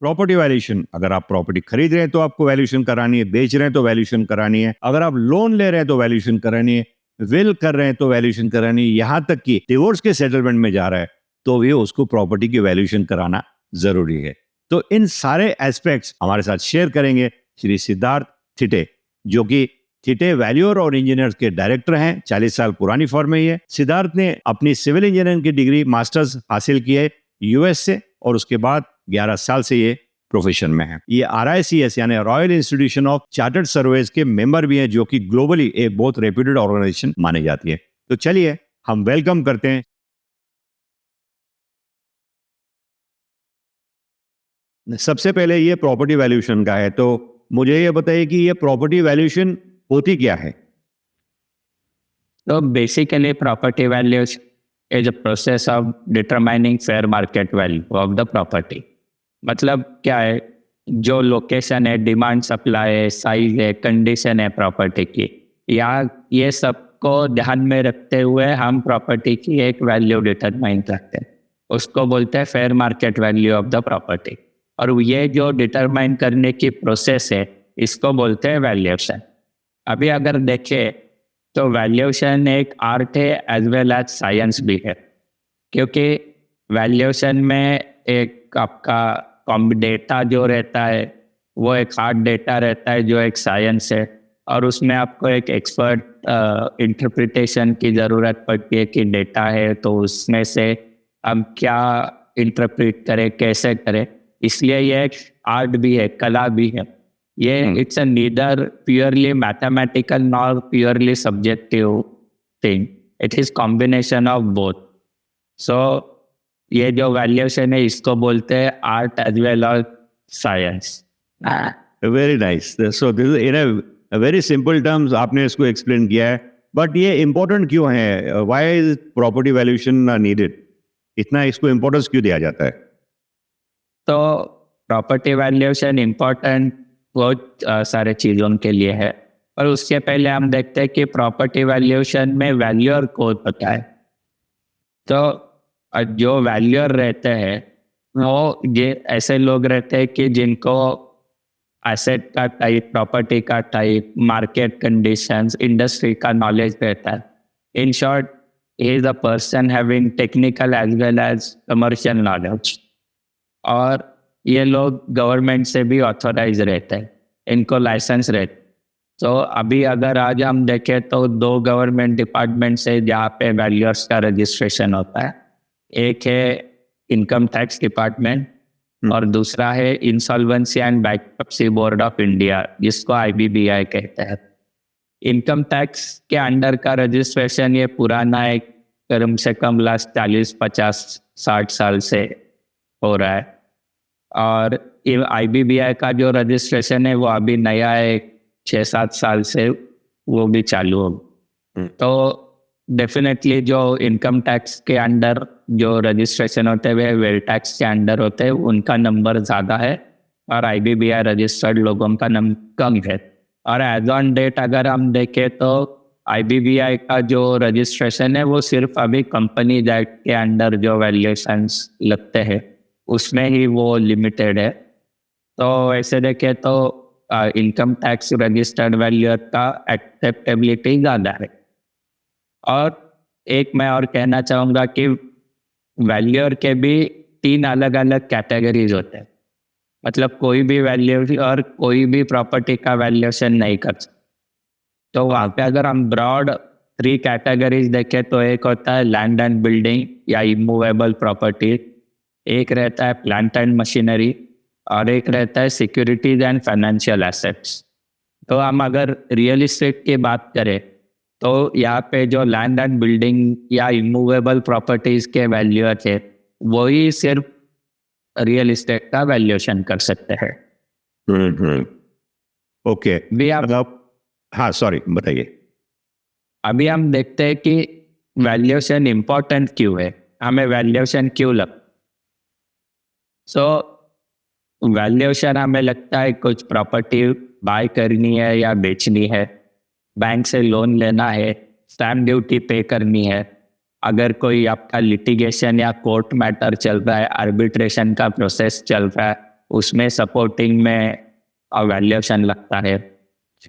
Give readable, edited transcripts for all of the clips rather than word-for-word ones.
Property valuation, अगर आप property खरीद रहे हैं तो आपको वैल्यूएशन करानी है, बेच रहे हैं तो वैल्यूएशन करानी है, अगर आप लोन ले रहे हैं तो वैल्यूएशन करानी है, विल कर रहे हैं तो वैल्यूएशन करानी है, यहाँ तक कि डिवोर्स के सेटलमेंट में जा रहा है तो भी उसको प्रॉपर्टी की वैल्यूएशन कराना जरूरी है। तो इन सारे एस्पेक्ट्स हमारे साथ शेयर करेंगे श्री सिद्धार्थ थिटे, जो कि थिटे वैल्यूअर और इंजीनियर्स के डायरेक्टर हैं। 40 साल पुरानी फर्म है ये। सिद्धार्थ ने अपनी सिविल इंजीनियरिंग की डिग्री मास्टर्स हासिल की है यूएस से, और उसके बाद 11 साल से ये प्रोफेशन में है। ये RICS यानी royal institution of chartered surveys के मेंबर भी हैं, जो कि ग्लोबली एक बहुत रेप्यूटेड ऑर्गेनाइजेशन मानी जाती है। तो चलिए हम वेलकम करते हैं। सबसे पहले ये प्रॉपर्टी वैल्यूएशन का है, तो मुझे ये बताइए कि ये प्रॉपर्टी वैल्यूएशन होती क्या है? So basically, property values is a process of determining fair market value of the property. मतलब क्या है, जो लोकेशन है, डिमांड सप्लाई है, साइज है, कंडीशन है प्रॉपर्टी की, या ये सबको ध्यान में रखते हुए हम प्रॉपर्टी की एक वैल्यू डिटरमाइन करते हैं, उसको बोलते हैं fair market value of the property. और ये जो डिटरमाइन करने की प्रोसेस है, इसको बोलते हैं वैल्यूएशन। अभी अगर देखें तो वैल्यूएशन एक आर्ट है एज वेल एज साइंस भी है, क्योंकि वैल्यूएशन में एक आपका डेटा जो रहता है वो एक हार्ड डेटा रहता है जो एक साइंस है, और उसमें आपको एक एक्सपर्ट इंटरप्रिटेशन की ज़रूरत पड़ती है कि डेटा है तो उसमें से हम क्या इंटरप्रेट करें, कैसे करें। इसलिए ये एक आर्ट भी है, कला भी है। ये it's neither purely mathematical nor purely subjective thing, it is combination of both. So ये जो वैल्यूएशन है इसको बोलते हैं art as well as science. Very nice. So this in a very simple terms आपने इसको एक्सप्लेन किया है, बट ये इम्पोर्टेंट क्यों है? Why is property valuation needed? इतना इसको इम्पोर्टेंस क्यों दिया जाता है? तो प्रॉपर्टी वैल्यूएशन इम्पोर्टेंट बहुत सारे चीज़ों के लिए है, पर उसके पहले हम देखते हैं कि प्रॉपर्टी वैल्यूएशन में वैल्यूअर को पता है। तो जो वैल्यूअर रहते हैं वो ये ऐसे लोग रहते हैं कि जिनको एसेट का टाइप, प्रॉपर्टी का टाइप, मार्केट कंडीशंस, इंडस्ट्री का नॉलेज रहता है। In short, he is a person having technical as well as commercial knowledge. और ये लोग गवर्नमेंट से भी ऑथोराइज रहते हैं, इनको लाइसेंस रहते। तो अभी अगर आज हम देखें तो 2 गवर्नमेंट डिपार्टमेंट से जहाँ पे वैल्यूअर्स का रजिस्ट्रेशन होता है, एक है इनकम टैक्स डिपार्टमेंट और दूसरा है insolvency and bankruptcy board of India, जिसको IBBI कहते हैं। इनकम टैक्स के अंडर का रजिस्ट्रेशन ये पुराना है, कम से कम लास्ट 40, 50, 60 साल से हो रहा है। और IBBI का जो रजिस्ट्रेशन है वो अभी नया है, 6-7 साल से वो भी चालू हो। तो डेफिनेटली जो इनकम टैक्स के अंडर जो रजिस्ट्रेशन होते हैं वेल टैक्स के अंडर होते हैं, उनका नंबर ज़्यादा है और IBBI रजिस्टर्ड लोगों का नंबर कम है। और एज ऑन डेट अगर हम देखें तो IBBI का जो रजिस्ट्रेशन है वो सिर्फ अभी कंपनी एक्ट के अंडर जो वैल्यूएशंस लगते हैं उसमें ही वो लिमिटेड है। तो ऐसे देखें तो इनकम टैक्स रजिस्टर्ड वैल्यूअर का एक्सेप्टेबिलिटी ज़्यादा है। और एक मैं और कहना चाहूँगा कि वैल्यूअर के भी 3 अलग अलग कैटेगरीज होते हैं। मतलब कोई भी वैल्यूअर कोई भी प्रॉपर्टी का वैल्यूएशन नहीं कर सकता। तो वहाँ पे अगर हम ब्रॉड 3 कैटेगरीज देखें तो एक होता है लैंड एंड बिल्डिंग या इमूवेबल प्रॉपर्टी, एक रहता है प्लांट एंड मशीनरी, और एक रहता है सिक्योरिटीज एंड फाइनेंशियल एसेट्स। तो हम अगर रियल इस्टेट की बात करें तो यहाँ पे जो लैंड एंड बिल्डिंग या इमूवेबल प्रॉपर्टीज के वैल्यूअर है वही सिर्फ रियल इस्टेट का वैल्यूएशन कर सकते हैं। ओके भी आप हाँ सॉरी बताइए। अभी हम देखते हैं कि वैल्यूएशन इम्पोर्टेंट क्यों है, हमें वैल्यूएशन क्यों वैल्यूएशन हमें लगता है कुछ प्रॉपर्टी बाय करनी है या बेचनी है, बैंक से लोन लेना है, स्टैम्प ड्यूटी पे करनी है, अगर कोई आपका लिटिगेशन या कोर्ट मैटर चल रहा है, आर्बिट्रेशन का प्रोसेस चल रहा है, उसमें सपोर्टिंग में वैल्यूएशन लगता है।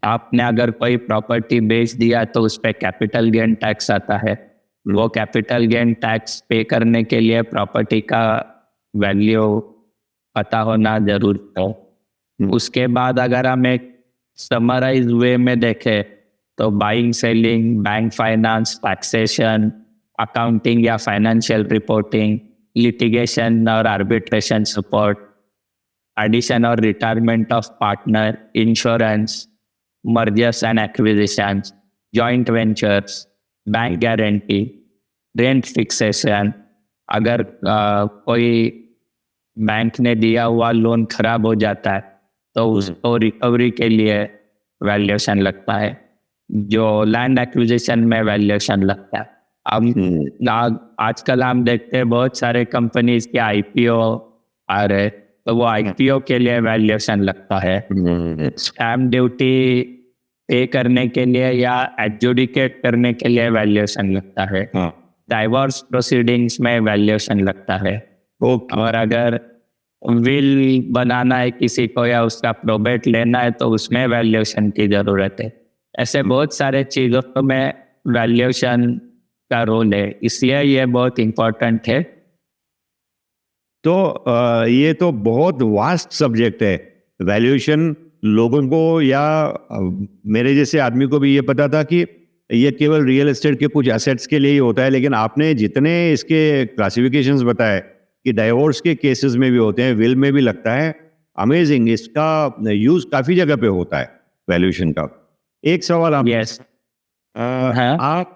आपने अगर कोई प्रॉपर्टी बेच दिया तो उस पर कैपिटल गेन टैक्स आता है। वो कैपिटल गेन टैक्स पे करने के लिए प्रॉपर्टी का वैल्यू पता होना जरूरी है। उसके बाद अगर हम एक समराइज वे में देखें तो buying, selling, bank finance, taxation, accounting या फाइनेंशियल रिपोर्टिंग, लिटिगेशन और आर्बिट्रेशन सपोर्ट, एडिशन और retirement of partner, insurance, mergers and acquisitions, joint ventures, bank guarantee, rent fixation. अगर कोई बैंक ने दिया हुआ लोन खराब हो जाता है तो उसको रिकवरी के लिए वैल्यूएशन लगता है। जो लैंड एक्विजिशन में वैल्यूएशन लगता है। अब आजकल हम देखते हैं बहुत सारे कंपनीज के आईपीओ आ रहे, तो वो आईपीओ के लिए वैल्यूएशन लगता है। स्टैम्प ड्यूटी पे करने के लिए या एडजुडिकेट करने के लिए वैल्यूएशन लगता है। डाइवोर्स प्रोसीडिंग्स में वैल्यूएशन लगता है। और अगर विल बनाना है किसी को या उसका प्रोबेट लेना है तो उसमें वैल्यूएशन की जरूरत है। ऐसे बहुत सारे चीज़ों में वैल्यूएशन का रोल है, इसलिए ये बहुत इम्पोर्टेंट है। तो ये तो बहुत वास्ट सब्जेक्ट है। वैल्यूएशन लोगों को या मेरे जैसे आदमी को भी ये पता था कि ये केवल रियल एस्टेट के कुछ एसेट्स के लिए ही होता है, लेकिन आपने जितने इसके क्लासिफिकेशंस बताए कि डाइवोर्स के केसेस में भी होते हैं, विल में भी लगता है, अमेजिंग। इसका यूज काफी जगह पे होता है वैल्यूएशन का। एक सवाल आप यस आप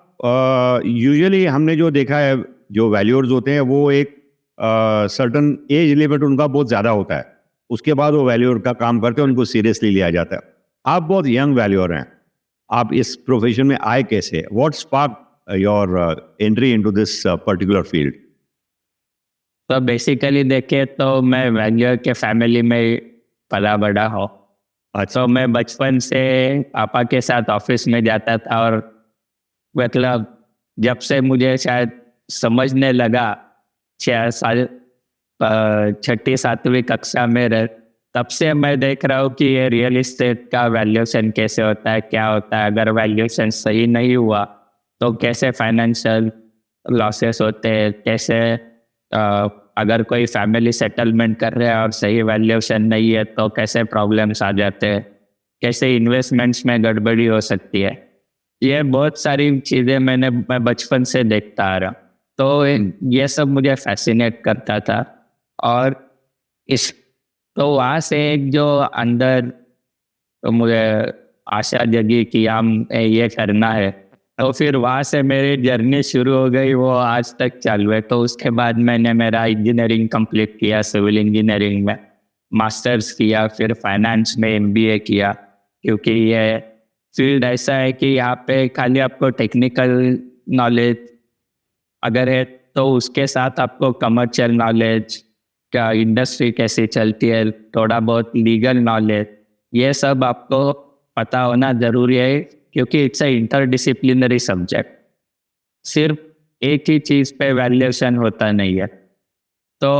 यूजुअली हमने जो देखा है, जो वैल्यूअर्स होते हैं वो एक सर्टन एज लिमिट उनका बहुत ज्यादा होता है, उसके बाद वो वैल्यूअर का काम करते हैं, उनको सीरियसली लिया जाता है। आप बहुत यंग वैल्यूअर हैं, आप इस प्रोफेशन में आए कैसे? What spark your entry into this particular field? तो बेसिकली देखे तो मैं वैल्यूअर के फैमिली में पला बड़ा हूँ। तो मैं बचपन से पापा के साथ ऑफिस में जाता था, और मतलब जब से मुझे शायद समझने लगा 6ठी 7वीं कक्षा में रह, तब से मैं देख रहा हूँ कि ये रियल एस्टेट का वैल्यूएशन कैसे होता है, क्या होता है। अगर वैल्यूएशन सही नहीं हुआ तो कैसे फाइनेंशियल लॉसेस होते हैं, कैसे अगर कोई फैमिली सेटलमेंट कर रहे हैं और सही वैल्यूएशन नहीं है तो कैसे प्रॉब्लम्स आ जाते हैं, कैसे इन्वेस्टमेंट्स में गड़बड़ी हो सकती है। ये बहुत सारी चीज़ें मैं बचपन से देखता आ रहा, तो ये सब मुझे फैसिनेट करता था। और तो वहाँ से एक जो अंदर तो मुझे आशा जगी कि हम ये करना है, तो फिर वहाँ से मेरी जर्नी शुरू हो गई, वो आज तक चालू है। तो उसके बाद मैंने मेरा इंजीनियरिंग कंप्लीट किया, सिविल इंजीनियरिंग में मास्टर्स किया, फिर फाइनेंस में एमबीए किया, क्योंकि ये फील्ड ऐसा है कि यहाँ पे खाली आपको टेक्निकल नॉलेज अगर है तो उसके साथ आपको कमर्शियल नॉलेज, क्या इंडस्ट्री कैसे चलती है, थोड़ा बहुत लीगल नॉलेज, ये सब आपको पता होना ज़रूरी है, क्योंकि इट्स अ इंटरडिसिप्लिनरी सब्जेक्ट। सिर्फ एक ही चीज़ पे वैल्यूएशन होता नहीं है। तो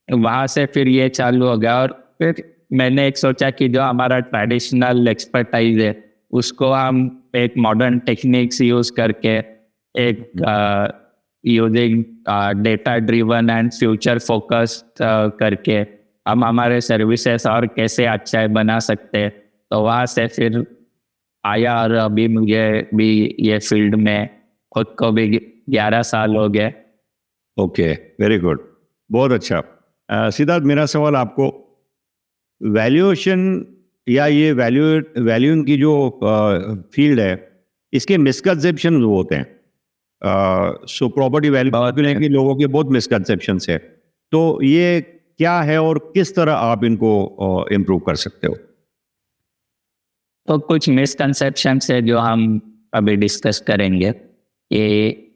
वहाँ से फिर ये चालू हो गया, और फिर मैंने एक सोचा कि जो हमारा ट्रेडिशनल एक्सपर्टाइज है उसको हम एक मॉडर्न टेक्निक्स यूज़ करके, एक using data driven and future focused करके हम हमारे सर्विसेज और कैसे अच्छा बना सकते हैं। तो वहाँ से फिर आया, और अभी मुझे भी ये फील्ड में खुद को भी 11 साल हो गए। ओके, वेरी गुड, बहुत अच्छा। सिद्धार्थ, मेरा सवाल आपको, वैल्यूएशन या ये वैल्यूइंग की जो फील्ड है, इसके मिसकंसेप्शन होते हैं। सो प्रॉपर्टी वैल्यू के लोगों के बहुत मिसकंसेप्शंस है, तो ये क्या है और किस तरह आप इनको इम्प्रूव कर सकते हो? तो कुछ मिसकंसेप्शंस है जो हम अभी डिस्कस करेंगे। ये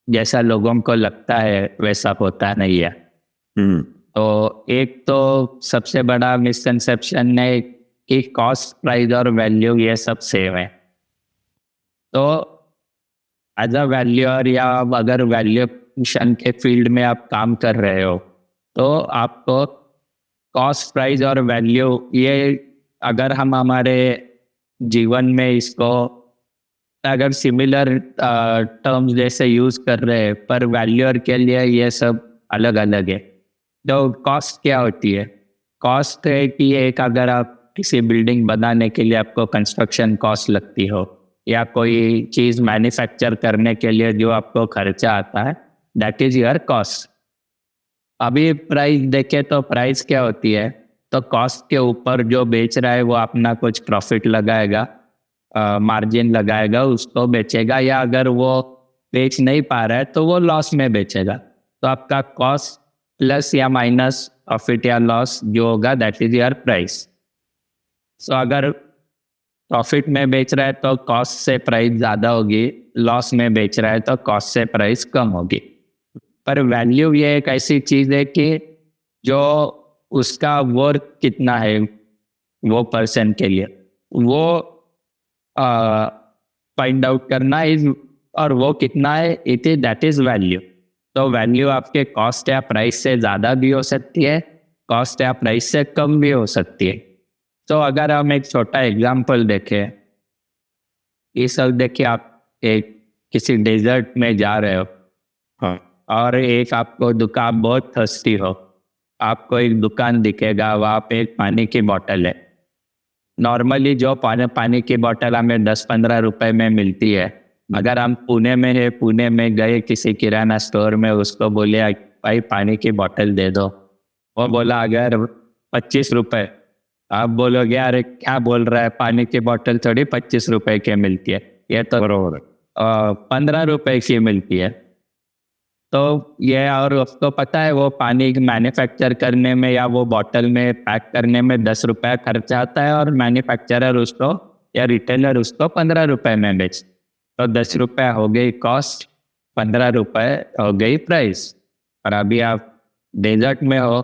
जैसा लोगों को लगता है वैसा होता नहीं है। तो एक तो सबसे बड़ा मिसकंसेप्शन है कि कॉस्ट, प्राइस और वैल्यू ये सब सेम है। तो एज अ वैल्यूअर या अगर वैल्यूएशन के फील्ड में आप काम कर रहे हो तो आपको कॉस्ट प्राइस और वैल्यू, ये अगर हम हमारे जीवन में इसको अगर सिमिलर टर्म्स जैसे यूज कर रहे हैं, पर वैल्यूअर के लिए ये सब अलग अलग है। तो कॉस्ट क्या होती है? कॉस्ट है कि एक अगर आप किसी बिल्डिंग बनाने के लिए आपको कंस्ट्रक्शन कॉस्ट लगती हो, या कोई चीज़ मैन्युफैक्चर करने के लिए जो आपको खर्चा आता है, दैट इज योर कॉस्ट। अभी प्राइस देखे तो प्राइस क्या होती है? तो कॉस्ट के ऊपर जो बेच रहा है वो अपना कुछ प्रॉफिट लगाएगा, मार्जिन लगाएगा, उसको बेचेगा, या अगर वो बेच नहीं पा रहा है तो वो लॉस में बेचेगा। तो आपका कॉस्ट प्लस या माइनस प्रॉफिट या लॉस जो होगा, दैट इज योर प्राइस। सो अगर प्रॉफिट में बेच रहा है तो कॉस्ट से प्राइस ज़्यादा होगी, लॉस में बेच रहा है तो कॉस्ट से प्राइस कम होगी। पर वैल्यू ये एक ऐसी चीज़ है कि जो उसका वर्थ कितना है वो पर्सन के लिए, वो फाइंड आउट करना इज, और वो कितना है, it is that is value. तो वैल्यू आपके कॉस्ट या प्राइस से ज़्यादा भी हो सकती है, कॉस्ट या प्राइस से कम भी हो सकती है। तो अगर हम एक छोटा एग्जांपल देखें, ये सब देखिए, आप एक किसी डेजर्ट में जा रहे हो, हाँ, और एक आपको दुकान, बहुत थर्स्टी हो, आपको एक दुकान दिखेगा, वहाँ पे एक पानी की बोतल है। नॉर्मली जो पानी की बोतल हमें 10-15 रुपए में मिलती है, अगर हम पुणे में है, पुणे में गए किसी किराना स्टोर में, उसको बोले भाई पानी की बोतल दे दो, वो बोला अगर 25 रुपए, आप बोलोगे अरे क्या बोल रहा है, पानी की बोतल थोड़ी 25 रुपए की मिलती है, ये तो बरोबर है। 15 रुपए की मिलती है। तो ये, और उसको पता है वो पानी मैन्युफैक्चर करने में या वो बॉटल में पैक करने में 10 रुपये खर्चा आता है, और मैन्युफैक्चरर उसको या रिटेलर उसको 15 रुपए में बेच। तो 10 रुपये हो गई कॉस्ट, 15 रुपए हो गई प्राइस। और अभी आप डेजर्ट में हो,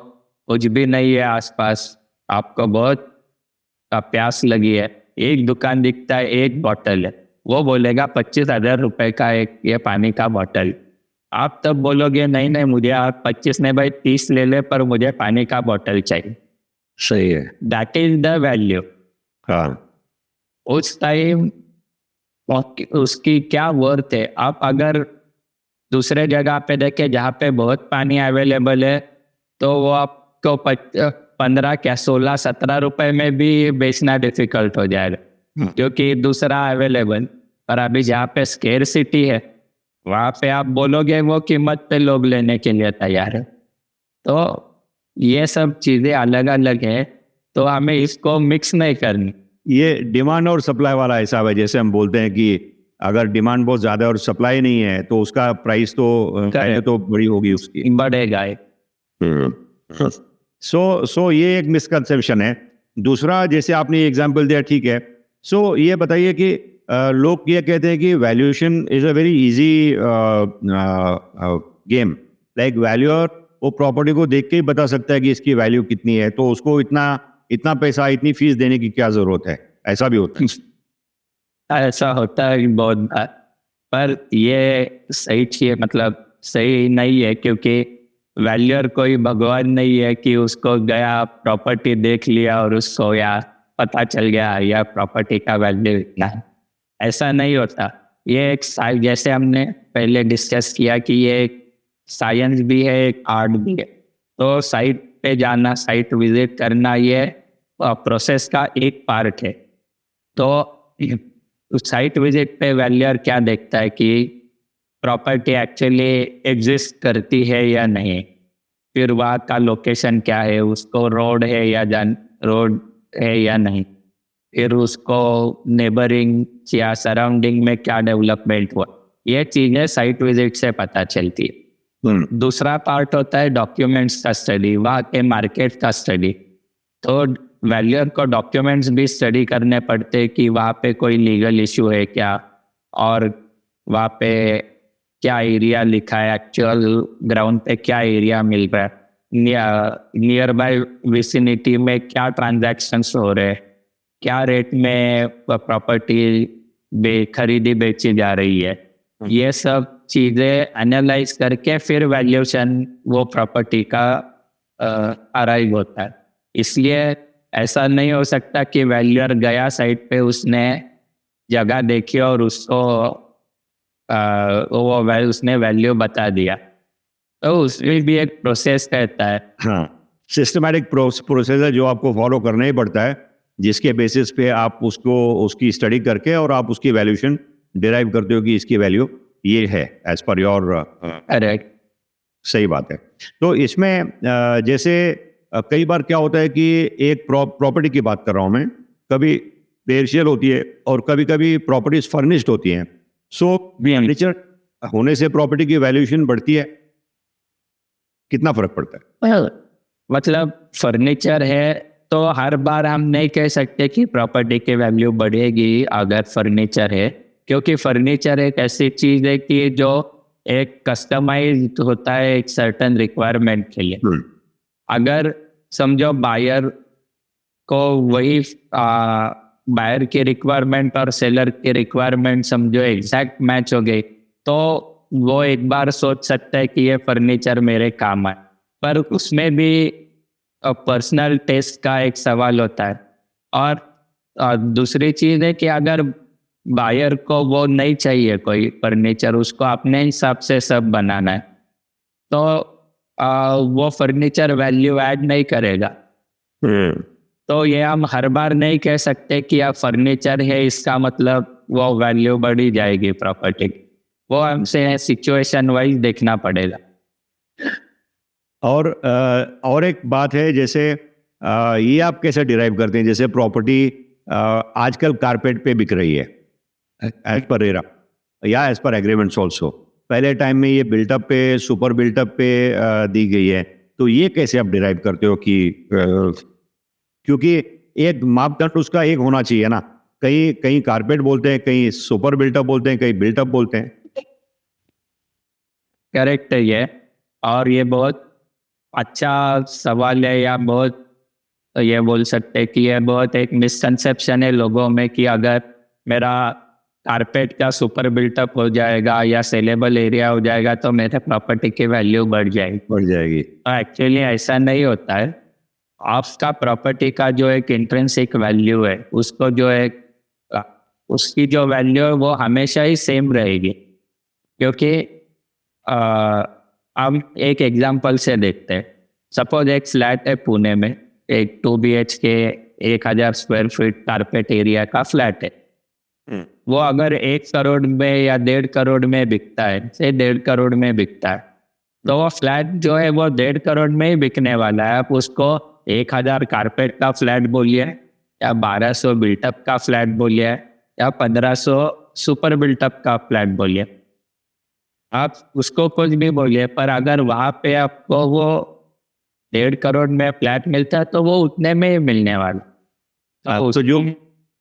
कुछ भी नहीं है आसपास, आपको बहुत प्यास लगी है, एक दुकान दिखता है, एक बॉटल है, वो बोलेगा 25,000 रुपये का एक ये पानी का बॉटल। आप तब बोलोगे नहीं नहीं, मुझे आप 25 नहीं भाई 30 ले ले, पर मुझे पानी का बॉटल चाहिए। सही है। That is the value. हाँ, उस टाइम उसकी क्या वर्थ है। आप अगर दूसरे जगह पे देखें जहाँ पे बहुत पानी अवेलेबल है, तो वो आपको 15 क्या 16-17 रुपए में भी बेचना डिफिकल्ट हो जाएगा, क्योंकि दूसरा अवेलेबल। पर अभी जहाँ पे स्केर्सिटी है, वहाँ पे आप बोलोगे वो कीमत पे लोग लेने के लिए तैयार है। तो ये सब चीज़ें अलग अलग है, तो हमें इसको मिक्स नहीं करनी। ये डिमांड और सप्लाई वाला हिसाब है। जैसे हम बोलते हैं कि अगर डिमांड बहुत ज्यादा और सप्लाई नहीं है तो उसका प्राइस तो पहले तो बड़ी होगी उसकी, बढ़ेगा ही। सो ये एक मिसकंसेप्शन है। दूसरा, जैसे आपने एग्जांपल दिया, ठीक है। सो ये बताइए कि लोग ये कहते हैं कि valuation is a very easy game, like valuer वो प्रॉपर्टी को देख के ही बता सकता है कि इसकी वैल्यू कितनी है, तो उसको इतना पैसा, इतनी फीस देने की क्या जरूरत है। ऐसा भी होता है। ऐसा होता है बहुत बार, पर ये सही चीज, मतलब सही नहीं है, क्योंकि वैल्यूअर कोई भगवान नहीं है कि उसको गया प्रॉपर्टी देख लिया और उसको या पता चल गया या प्रॉपर्टी का वैल्यू इतना है। ऐसा नहीं होता। ये एक जैसे हमने पहले डिस्कस किया कि ये एक साइंस भी है, एक आर्ट भी है। तो साइट पे जाना, साइट विजिट करना, ये प्रोसेस का एक पार्ट है। तो साइट विजिट पे वैल्यूअर क्या देखता है कि प्रॉपर्टी एक्चुअली एग्जिस्ट करती है या नहीं, फिर वहाँ का लोकेशन क्या है, उसको रोड है या नहीं, फिर उसको नेबरिंग या सराउंडिंग में क्या डेवलपमेंट हुआ, ये चीज़ें साइट विजिट से पता चलती है। दूसरा पार्ट होता है डॉक्यूमेंट्स का स्टडी, वहाँ के मार्केट का स्टडी। तो वैल्यूअर को डॉक्यूमेंट्स भी स्टडी करने पड़ते हैं कि वहाँ पे कोई लीगल इशू है क्या, और वहाँ पे क्या एरिया लिखा है, एक्चुअल ग्राउंड पे क्या एरिया मिल रहा है, नियर बाय विसिनिटी में क्या ट्रांजैक्शंस हो रहे हैं, क्या रेट में प्रॉपर्टी खरीदी बेची जा रही है। ये सब चीज़ें एनालाइज करके फिर वैल्यूएशन वो प्रॉपर्टी का अराइव होता है। इसलिए ऐसा नहीं हो सकता कि वैल्यूअर गया साइट पे, उसने जगह देखी और उसको उसने वैल्यू बता दिया। तो उसमें भी एक प्रोसेस रहता है। हाँ, सिस्टमैटिक प्रोसेस है जो आपको फॉलो करना ही पड़ता है, जिसके बेसिस पे आप उसको उसकी स्टडी करके और आप उसकी वैल्यूएशन डिराइव करते हो कि इसकी वैल्यू ये है एज पर योर। करेक्ट। सही बात है। तो इसमें जैसे कई बार क्या होता है कि एक प्रॉपर्टी की बात कर रहा हूं मैं, कभी पेरिशियल होती है और कभी कभी प्रॉपर्टीज फर्निश्ड होती हैं। सो फर्नीचर होने से प्रॉपर्टी की वैल्यूएशन बढ़ती है, कितना फर्क पड़ता है? Well, मतलब फर्नीचर है तो हर बार हम नहीं कह सकते कि प्रॉपर्टी की वैल्यू बढ़ेगी अगर फर्नीचर है, क्योंकि फर्नीचर एक ऐसी चीज है कि जो एक कस्टमाइज्ड होता है एक सर्टेन रिक्वायरमेंट के लिए। अगर समझो बायर को वही बायर की रिक्वायरमेंट और सेलर की रिक्वायरमेंट समझो एग्जैक्ट मैच हो गई, तो वो एक बार सोच सकता है कि ये फर्नीचर मेरे काम है। पर उसमें भी पर्सनल टेस्ट का एक सवाल होता है। और दूसरी चीज है कि अगर बायर को वो नहीं चाहिए कोई फर्नीचर, उसको अपने हिसाब से सब बनाना है, तो वो फर्नीचर वैल्यू ऐड नहीं करेगा। तो ये हम हर बार नहीं कह सकते कि आप फर्नीचर है इसका मतलब वो वैल्यू बढ़ी जाएगी प्रॉपर्टी। वो हमसे सिचुएशन वाइज देखना पड़ेगा। और एक बात है, जैसे ये आप कैसे डिराइव करते हैं, जैसे प्रॉपर्टी आजकल कारपेट पे बिक रही है एज पर रेरा या एज पर एग्रीमेंट्स ऑल्सो। पहले टाइम में ये बिल्टअप पे, सुपर बिल्टअप पे दी गई है, तो ये कैसे आप डिराइव करते हो कि क्योंकि एक मापदंड उसका एक होना चाहिए ना, कहीं कहीं कारपेट बोलते हैं, कहीं सुपर बिल्टअप बोलते हैं, कहीं बिल्टअप बोलते हैं। करेक्ट है ये, और ये बहुत अच्छा सवाल है, या बहुत ये बोल सकते हैं कि ये बहुत एक मिसकंसेप्शन है लोगों में कि अगर मेरा कारपेट का सुपर बिल्टअप हो जाएगा या सेलेबल एरिया हो जाएगा तो मेरे प्रॉपर्टी की वैल्यू बढ़ जाएगी। तो एक्चुअली ऐसा नहीं होता है। आपका प्रॉपर्टी का जो एक इंट्रिंसिक वैल्यू है, उसको जो एक उसकी जो वैल्यू है वो हमेशा ही सेम रहेगी। क्योंकि हम एक एग्जांपल से देखते हैं। सपोज एक फ्लैट है पुणे में, एक 2 BHK 1000 square feet carpet area का फ्लैट है। वो अगर 1 करोड़ में या 1.5 करोड़ में बिकता है, से 1.5 करोड़ में बिकता है, तो वो फ्लैट जो है वो 1.5 करोड़ में ही बिकने वाला है। आप उसको 1000 कारपेट का फ्लैट बोलिए, या 1200 बिल्टअप का फ्लैट बोलिए, या 1500 सुपर बिल्टअप का फ्लैट बोलिए, आप उसको कुछ भी बोलिए, पर अगर वहां पे आपको वो 1.5 करोड़ में फ्लैट मिलता है तो वो उतने में ही मिलने वाला। तो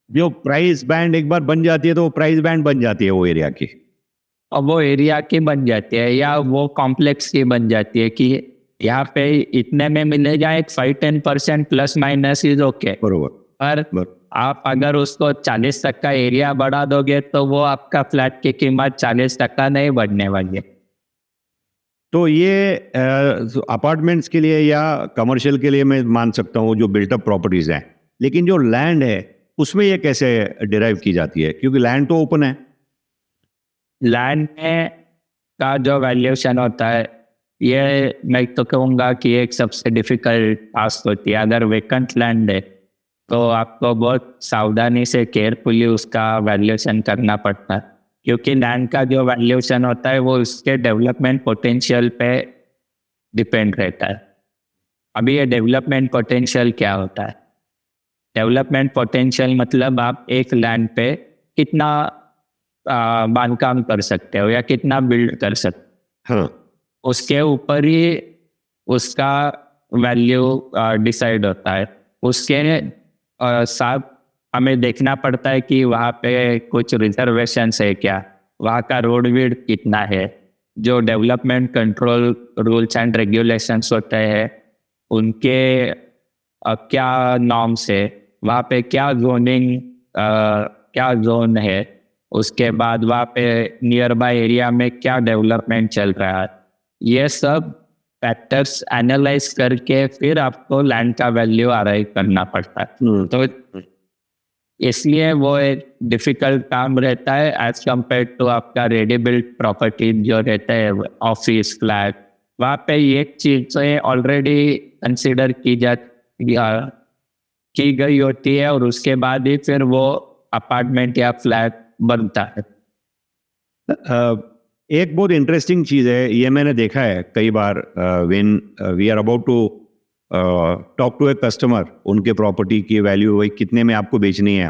जो प्राइस बैंड एक बार बन जाती है, तो वो प्राइस बैंड बन जाती है वो एरिया की, और वो एरिया की बन जाती है या वो कॉम्प्लेक्स की बन जाती है कि यहाँ पे इतने में मिलेगा, एक 5-10% प्लस माइनस इज ओके। पर आप अगर उसको 40% का एरिया बढ़ा दोगे तो वो आपका फ्लैट की कीमत 40% नहीं बढ़ने वाली है। तो ये अपार्टमेंट्स के लिए या कमर्शियल के लिए मैं मान सकता हूँ जो बिल्टअप प्रॉपर्टीज हैं, लेकिन जो लैंड है उसमें ये कैसे डिराइव की जाती है, क्योंकि लैंड तो ओपन है। लैंड में का जो वैल्यूएशन होता है, ये मैं तो कहूँगा कि एक सबसे डिफिकल्ट टास्क होती है। अगर वेकेंट लैंड है तो आपको बहुत सावधानी से केयरफुली उसका वैल्यूएशन करना पड़ता है, क्योंकि लैंड का जो वैल्यूएशन होता है वो उसके डेवलपमेंट पोटेंशियल पे डिपेंड रहता है। अभी ये डेवलपमेंट पोटेंशियल क्या होता है? डेवलपमेंट पोटेंशियल मतलब आप एक लैंड पे कितना बांधकाम कर सकते हो या कितना बिल्ड कर सकते हो, उसके ऊपर ही उसका वैल्यू डिसाइड होता है। उसके साथ हमें देखना पड़ता है कि वहाँ पे कुछ रिजर्वेशंस है क्या, वहाँ का रोड विड्थ कितना है, जो development control rules and regulations होते हैं उनके क्या नॉर्म्स है, वहाँ पे क्या जोनिंग क्या जोन है, उसके बाद वहाँ पे नियर बाय एरिया में क्या डेवलपमेंट चल रहा है। ये सब फैक्टर्स एनालाइज करके फिर आपको लैंड का वैल्यू अराइव करना पड़ता है। तो इसलिए वो एक डिफिकल्ट काम रहता है एज कम्पेयर टू आपका रेडी बिल्ट प्रॉपर्टी जो रहता है ऑफिस फ्लैट, वहाँ पे ये चीज़ें ऑलरेडी कंसिडर की गई होती है और उसके बाद ही फिर वो अपार्टमेंट या फ्लैट बनता है। एक बहुत इंटरेस्टिंग चीज़ है, ये मैंने देखा है कई बार when we are about to talk to a customer, उनके प्रॉपर्टी की वैल्यू वही कितने में आपको बेचनी है।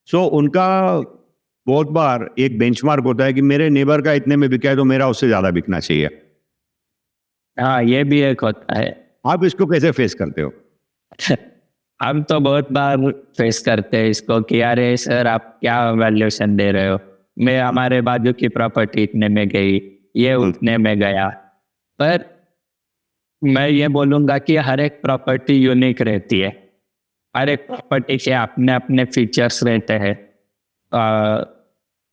सो उनका बहुत बार एक बेंचमार्क होता है कि मेरे नेबर का इतने में बिका है तो मेरा उससे ज़्यादा बिकना चाहिए। हाँ, ये भी एक होता है। आप इसको कैसे फेस करते हो? हम तो बहुत बार फेस करते हैं इसको कि अरे सर आप क्या वैल्यूएशन दे रहे हो, मैं हमारे बाजू की प्रॉपर्टी इतने में गई, ये उतने में गया। पर मैं ये बोलूँगा कि हर एक प्रॉपर्टी यूनिक रहती है, हर एक प्रॉपर्टी के अपने अपने फीचर्स रहते हैं।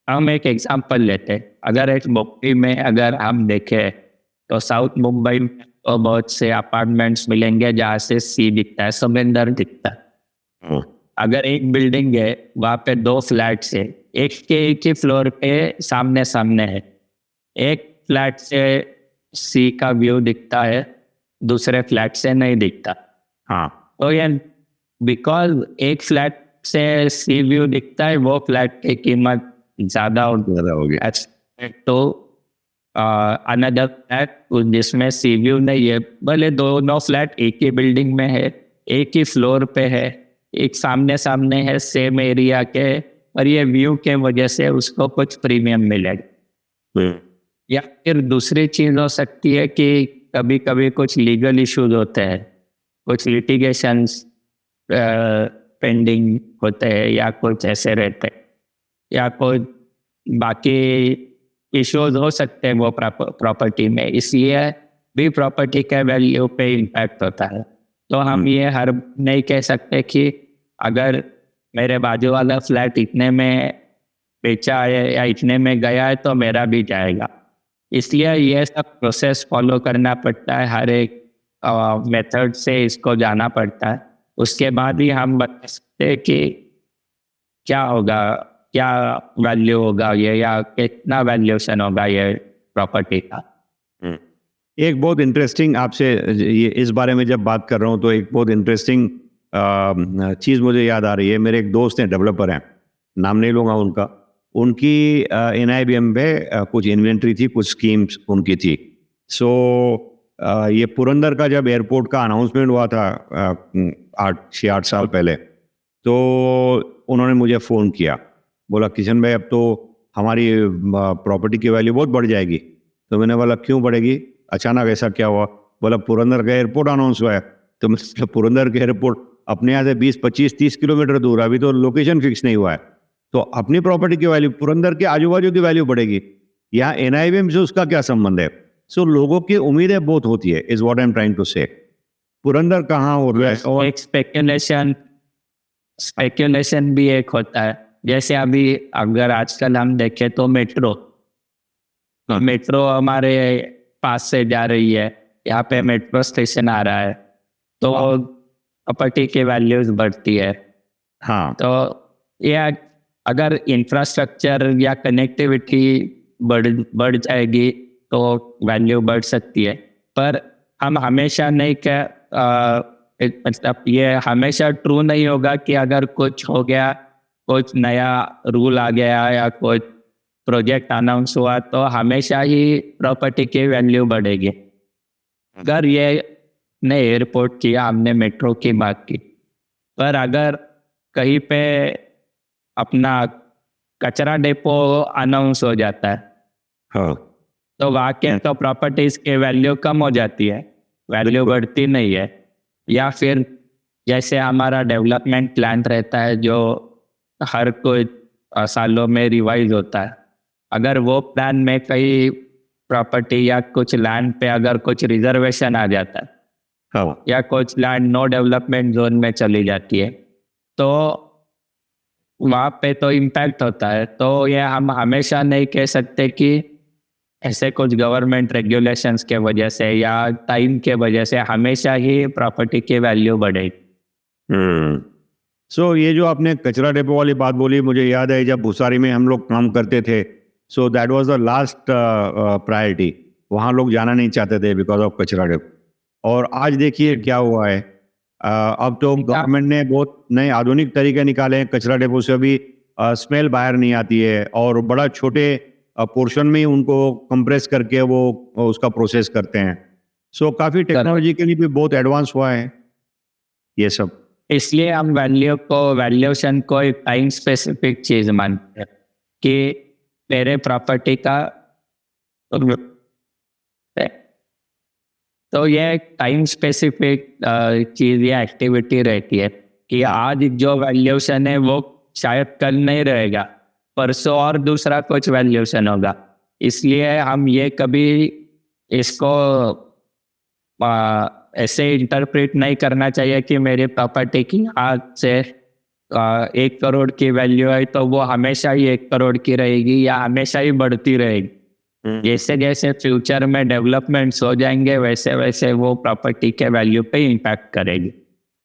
हम एक एग्जांपल लेते हैं, अगर एक मुंबई में अगर हम देखें तो साउथ मुंबई में तो बहुत से अपार्टमेंट्स मिलेंगे जहाँ से सी दिखता है, समंदर दिखता है। अगर एक बिल्डिंग है वहाँ पे 2 फ्लैट्स है, एक ही फ्लोर पे सामने सामने है, एक फ्लैट से सी का व्यू दिखता है, दूसरे फ्लैट से नहीं दिखता। हाँ, तो ये बिकॉज एक फ्लैट से सी व्यू दिखता है, वो फ्लैट की कीमत ज़्यादा हो गया। तो अनदर फ्लैट जिसमें सी व्यू नहीं है, भले दोनों फ्लैट एक ही बिल्डिंग में है, एक ही फ्लोर पे है, एक सामने सामने है सेम एरिया के, और ये व्यू के वजह से उसको कुछ प्रीमियम मिलेगा। या फिर दूसरी चीज़ हो सकती है कि कभी कभी कुछ लीगल इश्यूज होते हैं, कुछ लिटिगेशंस पेंडिंग होते हैं या कुछ ऐसे रहते हैं, या कोई बाकी इश्यूज हो सकते हैं वो प्रॉपर्टी में, इसलिए भी प्रॉपर्टी के वैल्यू पे इम्पैक्ट होता है। तो हम ये हर नहीं कह सकते कि अगर मेरे बाजू वाला फ्लैट इतने में बेचा है या इतने में गया है तो मेरा भी जाएगा। इसलिए ये सब प्रोसेस फॉलो करना पड़ता है, हर एक मेथड से इसको जाना पड़ता है, उसके बाद ही हम बता सकते हैं कि क्या होगा, क्या वैल्यू होगा ये, या कितना वैल्यूएशन होगा ये प्रॉपर्टी का। एक बहुत इंटरेस्टिंग आपसे ये इस बारे में जब बात कर रहा हूँ तो एक बहुत इंटरेस्टिंग चीज़ मुझे याद आ रही है। मेरे एक दोस्त हैं, डेवलपर हैं, नाम नहीं लूँगा उनका, उनकी NIBM पे कुछ इन्वेंट्री थी, कुछ स्कीम्स उनकी थी। सो ये पुरंदर का जब एयरपोर्ट का अनाउंसमेंट हुआ था 6-8 साल पहले, तो उन्होंने मुझे फ़ोन किया, बोला किशन भाई अब तो हमारी प्रॉपर्टी की वैल्यू बहुत बढ़ जाएगी। तो मैंने बोला क्यों बढ़ेगी, अचानक ऐसा क्या हुआ? बोला पुरंदर का एयरपोर्ट अनाउंस हुआ है। तो मैं पुरंदर का एयरपोर्ट अपने यहाँ से 20-25-30 किलोमीटर दूर, अभी तो लोकेशन फिक्स नहीं हुआ है, तो अपनी प्रॉपर्टी की वैल्यू पुरंदर के आजू बाजू की वैल्यू बढ़ेगी, यहाँ NIBM से उसका क्या संबंध है? सो लोगों की उम्मीदें बहुत होती है, is what I am trying to say. Purandar कहाँ हो रहा है, और एक स्पेकुलेशन भी एक होता है। जैसे अभी अगर आजकल हम देखें तो मेट्रो हमारे पास से जा रही है, यहाँ पे मेट्रो स्टेशन आ रहा है, तो प्रॉपर्टी की वैल्यूज बढ़ती है। हाँ, तो ये अगर इंफ्रास्ट्रक्चर या कनेक्टिविटी बढ़ जाएगी तो वैल्यू बढ़ सकती है, पर हम हमेशा नहीं मतलब ये हमेशा ट्रू नहीं होगा कि अगर कुछ हो गया, कुछ नया रूल आ गया या कुछ प्रोजेक्ट अनाउंस हुआ तो हमेशा ही प्रॉपर्टी की वैल्यू बढ़ेगी। अगर ये ने एयरपोर्ट किया, हमने मेट्रो की बात की, पर अगर कहीं पे अपना कचरा डेपो अनाउंस हो जाता है, हाँ, तो वहाँ के तो प्रॉपर्टीज की वैल्यू कम हो जाती है, वैल्यू बढ़ती नहीं है। या फिर जैसे हमारा डेवलपमेंट प्लान रहता है जो हर कुछ सालों में रिवाइज होता है, अगर वो प्लान में कई प्रॉपर्टी या कुछ लैंड पे अगर कुछ रिजर्वेशन आ जाता है, हाँ, या कुछ लैंड नो डेवलपमेंट जोन में चली जाती है, तो वहाँ पे तो इम्पैक्ट होता है। तो ये हम हमेशा नहीं कह सकते कि ऐसे कुछ गवर्नमेंट रेगुलेशंस के वजह से या टाइम के वजह से हमेशा ही प्रॉपर्टी की वैल्यू बढ़ेगी। सो ये जो आपने कचरा डिपो वाली बात बोली, मुझे याद है जब भूसारी में हम लोग काम करते थे, so that was the last priority. वहाँ लोग जाना नहीं चाहते थे बिकॉज ऑफ कचरा डिपो। और आज देखिए क्या हुआ है, अब तो गवर्नमेंट ने बहुत नए आधुनिक तरीके निकाले हैं। कचरा डिपो से अभी स्मेल बाहर नहीं आती है और बड़ा छोटे पोर्शन में ही उनको कंप्रेस करके वो उसका प्रोसेस करते हैं। सो काफ़ी टेक्नोलॉजी के लिए भी बहुत एडवांस हुआ है ये सब। इसलिए हम वैल्यूएशन को एक टाइम स्पेसिफिक चीज मानते हैं कि मेरे प्रॉपर्टी का तो ये एक टाइम स्पेसिफिक चीज या एक्टिविटी रहती है कि आज जो वैल्यूएशन है वो शायद कल नहीं रहेगा, परसों और दूसरा कुछ वैल्यूएशन होगा। इसलिए हम ये कभी इसको ऐसे इंटरप्रेट नहीं करना चाहिए कि मेरी प्रॉपर्टी की आज से 1 करोड़ की वैल्यू है तो वो हमेशा ही 1 करोड़ की रहेगी या हमेशा ही बढ़ती रहेगी। जैसे जैसे फ्यूचर में डेवलपमेंट्स हो जाएंगे वैसे वैसे वो प्रॉपर्टी के वैल्यू पे इम्पैक्ट करेगी।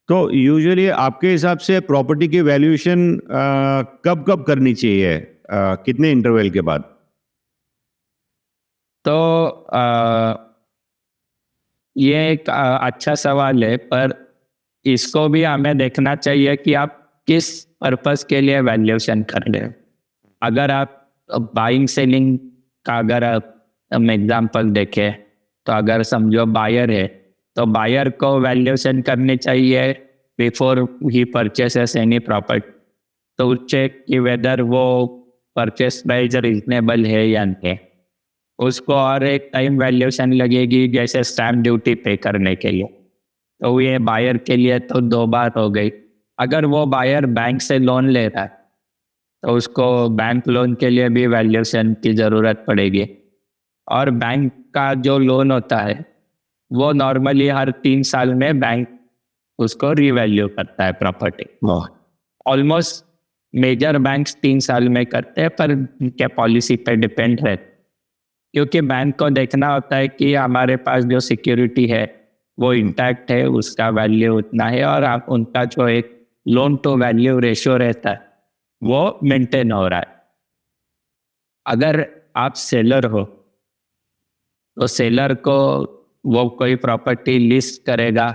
तो यूजुअली आपके हिसाब से प्रॉपर्टी की वैल्यूएशन कब कब करनी चाहिए, कितने इंटरवल के बाद? तो ये एक अच्छा सवाल है, पर इसको भी हमें देखना चाहिए कि आप किस पर्पस के लिए वैल्यूएशन कर रहे हो। अगर आप बाइंग सेलिंग का अगर हम एग्जांपल देखें तो अगर समझो बायर है तो बायर को वैल्यूएशन करनी चाहिए before he purchases any property, तो चेक कि वेदर वो परचेस प्राइस रीजनेबल है या नहीं। उसको और एक टाइम वैल्यूएशन लगेगी जैसे स्टैम्प ड्यूटी पे करने के लिए, तो ये बायर के लिए तो 2 बार हो गई। अगर वो बायर बैंक से लोन ले रहा है तो उसको बैंक लोन के लिए भी वैल्यूएशन की ज़रूरत पड़ेगी। और बैंक का जो लोन होता है वो नॉर्मली हर 3 साल में बैंक उसको रिवैल्यू करता है प्रॉपर्टी। ऑलमोस्ट मेजर बैंक्स 3 साल में करते हैं, पर क्या पॉलिसी पे डिपेंड है, क्योंकि बैंक को देखना होता है कि हमारे पास जो सिक्योरिटी है वो इंटैक्ट है, उसका वैल्यू उतना है और आप उनका जो एक लोन टू वैल्यू रेशियो रहता है वो मेंटेन हो रहा है। अगर आप सेलर हो तो सेलर को वो कोई प्रॉपर्टी लिस्ट करेगा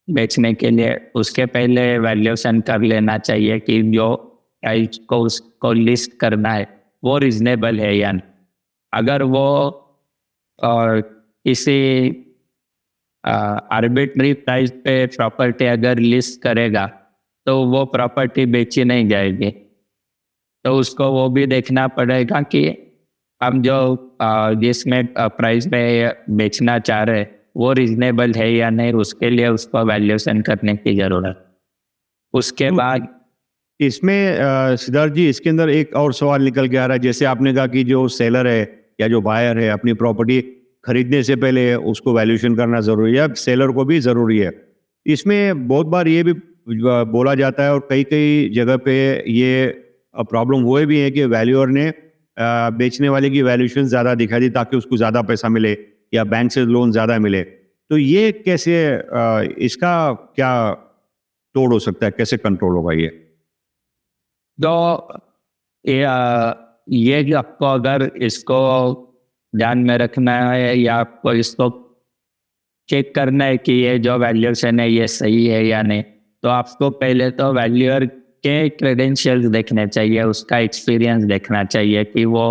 बेचने के लिए, उसके पहले वैल्यूएशन कर लेना चाहिए कि जो प्राइस को उसको लिस्ट करना है वो रिजनेबल है या नहीं। अगर वो किसी आर्बिट्री प्राइस पे प्रॉपर्टी अगर लिस्ट करेगा तो वो प्रॉपर्टी बेची नहीं जाएगी, तो उसको वो भी देखना पड़ेगा कि हम जो जिसमें प्राइस में बेचना चाह रहे हैं वो रिजनेबल है या नहीं, उसके लिए उसको वैल्यूएशन करने की ज़रूरत। उसके बाद इसमें सिद्धार्थ जी, इसके अंदर एक और सवाल निकल के आ रहा है। जैसे आपने कहा कि जो सेलर है या जो बायर है अपनी प्रॉपर्टी खरीदने से पहले उसको वैल्यूएशन करना ज़रूरी है, सेलर को भी ज़रूरी है। इसमें बहुत बार ये भी बोला जाता है और कई कई जगह पे ये प्रॉब्लम हुए भी है कि वैल्यूअर ने बेचने वाले की वैल्यूएशन ज़्यादा दिखा दी ताकि उसको ज़्यादा पैसा मिले या बैंक से लोन ज़्यादा मिले। तो ये कैसे, इसका क्या तोड़ हो सकता है, कैसे कंट्रोल होगा ये? तो ये आपको अगर इसको ध्यान में रखना है या आपको इसको चेक करना है कि ये जो वैल्यूएशन है ये सही है या नहीं, तो आपको पहले तो वैल्यूअर के क्रेडेंशियल्स देखने चाहिए, उसका एक्सपीरियंस देखना चाहिए कि वो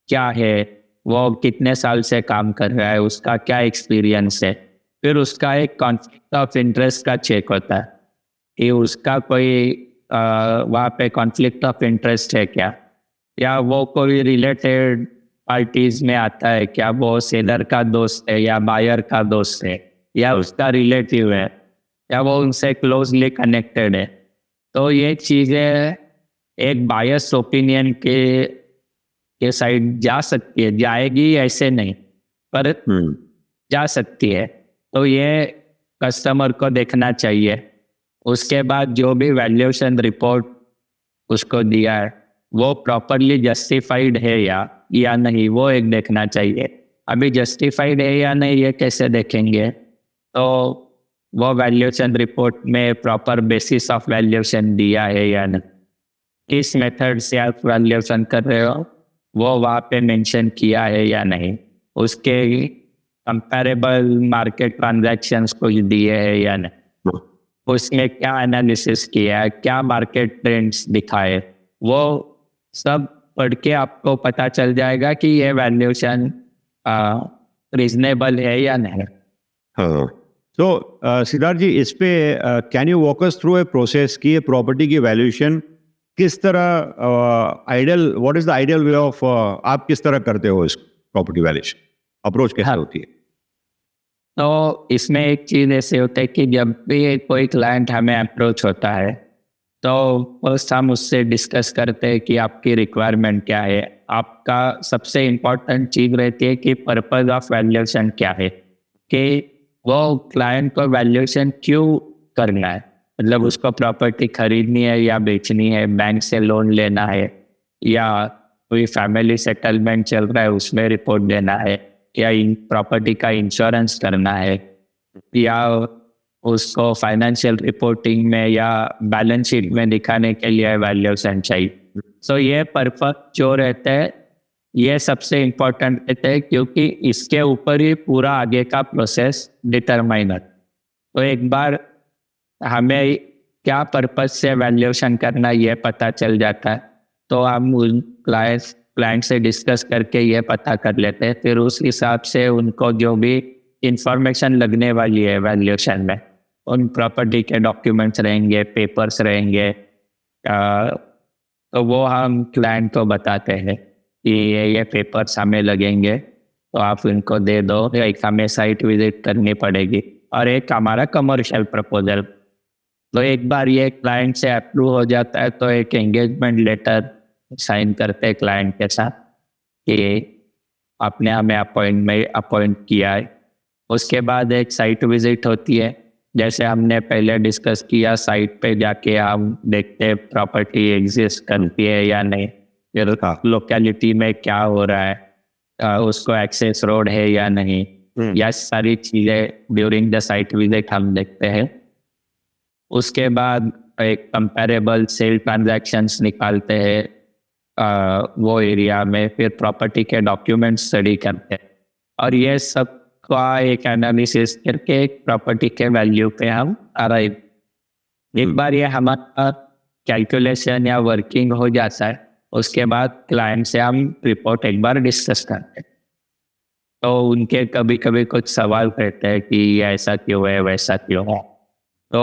क्या है, वो कितने साल से काम कर रहा है, उसका क्या एक्सपीरियंस है। फिर उसका एक कॉन्फ्लिक्ट ऑफ इंटरेस्ट का चेक होता है कि उसका कोई वहाँ पे कॉन्फ्लिक्ट ऑफ इंटरेस्ट है क्या, या वो कोई रिलेटेड पार्टीज में आता है क्या, वो सेलर का दोस्त है या बायर का दोस्त है या उसका रिलेटिव है या वो उनसे क्लोजली कनेक्टेड है। तो ये चीज़ें एक बायस ओपिनियन के साइड जा सकती है, जाएगी ऐसे नहीं, पर जा सकती है। तो ये कस्टमर को देखना चाहिए। उसके बाद जो भी वैल्यूएशन रिपोर्ट उसको दिया है वो प्रॉपरली जस्टिफाइड है या या नहीं, वो एक देखना चाहिए। अभी जस्टिफाइड है या नहीं ये कैसे देखेंगे? तो वो वैल्यूएशन रिपोर्ट में प्रॉपर बेसिस ऑफ वैल्यूएशन दिया है या नहीं, किस मेथड से आप वैल्यूएशन कर रहे हो वो वहाँ पे मेंशन किया है या नहीं, उसके कंपैरेबल मार्केट ट्रांजैक्शंस कुछ दिए है या नहीं, उसमें क्या एनालिसिस किया है, क्या मार्केट ट्रेंड्स दिखाए, वो सब पढ़ के आपको पता चल जाएगा कि ये वैल्यूएशन रीजनेबल है या नहीं। हाँ। तो सिद्धार्थ जी, इस पे can you walk us through a process कि प्रॉपर्टी की वैल्यूएशन किस तरह ideal, what is the ideal way of, आप किस तरह करते हो इस प्रॉपर्टी वैल्यूएशन, अप्रोच कैसे हाँ। होती है? तो इसमें एक चीज़ ऐसे होता है कि जब भी कोई क्लाइंट हमें अप्रोच होता है तो फर्स्ट हम उससे डिस्कस करते हैं कि आपकी रिक्वायरमेंट क्या है। आपका सबसे इम्पोर्टेंट चीज़ रहती है कि पर्पस ऑफ वैल्यूएशन क्या है, कि वो क्लाइंट को वैल्यूएशन क्यों करना है, मतलब उसको प्रॉपर्टी खरीदनी है या बेचनी है, बैंक से लोन लेना है, या कोई फैमिली सेटलमेंट चल रहा है उसमें रिपोर्ट देना है, या इन प्रॉपर्टी का इंश्योरेंस करना है, या उसको फाइनेंशियल रिपोर्टिंग में या बैलेंस शीट में दिखाने के लिए वैल्यूएशन चाहिए। सो ये पर्पस जो रहता है ये सबसे इम्पोर्टेंट रहता है, क्योंकि इसके ऊपर ही पूरा आगे का प्रोसेस डिटरमाइन है। तो एक बार हमें क्या पर्पस से वैल्यूएशन करना ये पता चल जाता है तो हम उन क्लाइंट से डिस्कस करके ये पता कर लेते हैं, फिर उस हिसाब से उनको जो भी इंफॉर्मेशन लगने वाली है वैल्यूएशन में, उन प्रॉपर्टी के डॉक्यूमेंट्स रहेंगे, पेपर्स रहेंगे, तो वो हम क्लाइंट को बताते हैं कि ये पेपर्स हमें लगेंगे तो आप इनको दे दो, एक हमें साइट विजिट करनी पड़ेगी और एक हमारा कमर्शियल प्रपोजल। तो एक बार ये क्लाइंट से अप्रूव हो जाता है तो एक एंगेजमेंट लेटर साइन करते हैं क्लाइंट के साथ कि आपने हमें अपॉइंट किया है। उसके बाद एक साइट विजिट होती है, जैसे हमने पहले डिस्कस किया, साइट पे जाके हम देखते हैं प्रॉपर्टी एग्जिस्ट करती है या नहीं, फिर लोकेलिटी में क्या हो रहा है, उसको एक्सेस रोड है या नहीं, या सारी चीज़ें ड्यूरिंग द साइट विजिट हम देखते हैं। उसके बाद एक कंपैरेबल सेल ट्रांजैक्शंस निकालते हैं वो एरिया में, फिर प्रॉपर्टी के डॉक्यूमेंट स्टडी करते हैं और ये सब का एक एनालिसिस करके एक प्रॉपर्टी के वैल्यू पे हम अराइव। एक बार ये हमारा कैलकुलेशन या वर्किंग हो जाता है, उसके बाद क्लाइंट से हम रिपोर्ट एक बार डिस्कस करते हैं। तो उनके कभी कभी कुछ सवाल रहते हैं कि ऐसा क्यों है, वैसा क्यों है। तो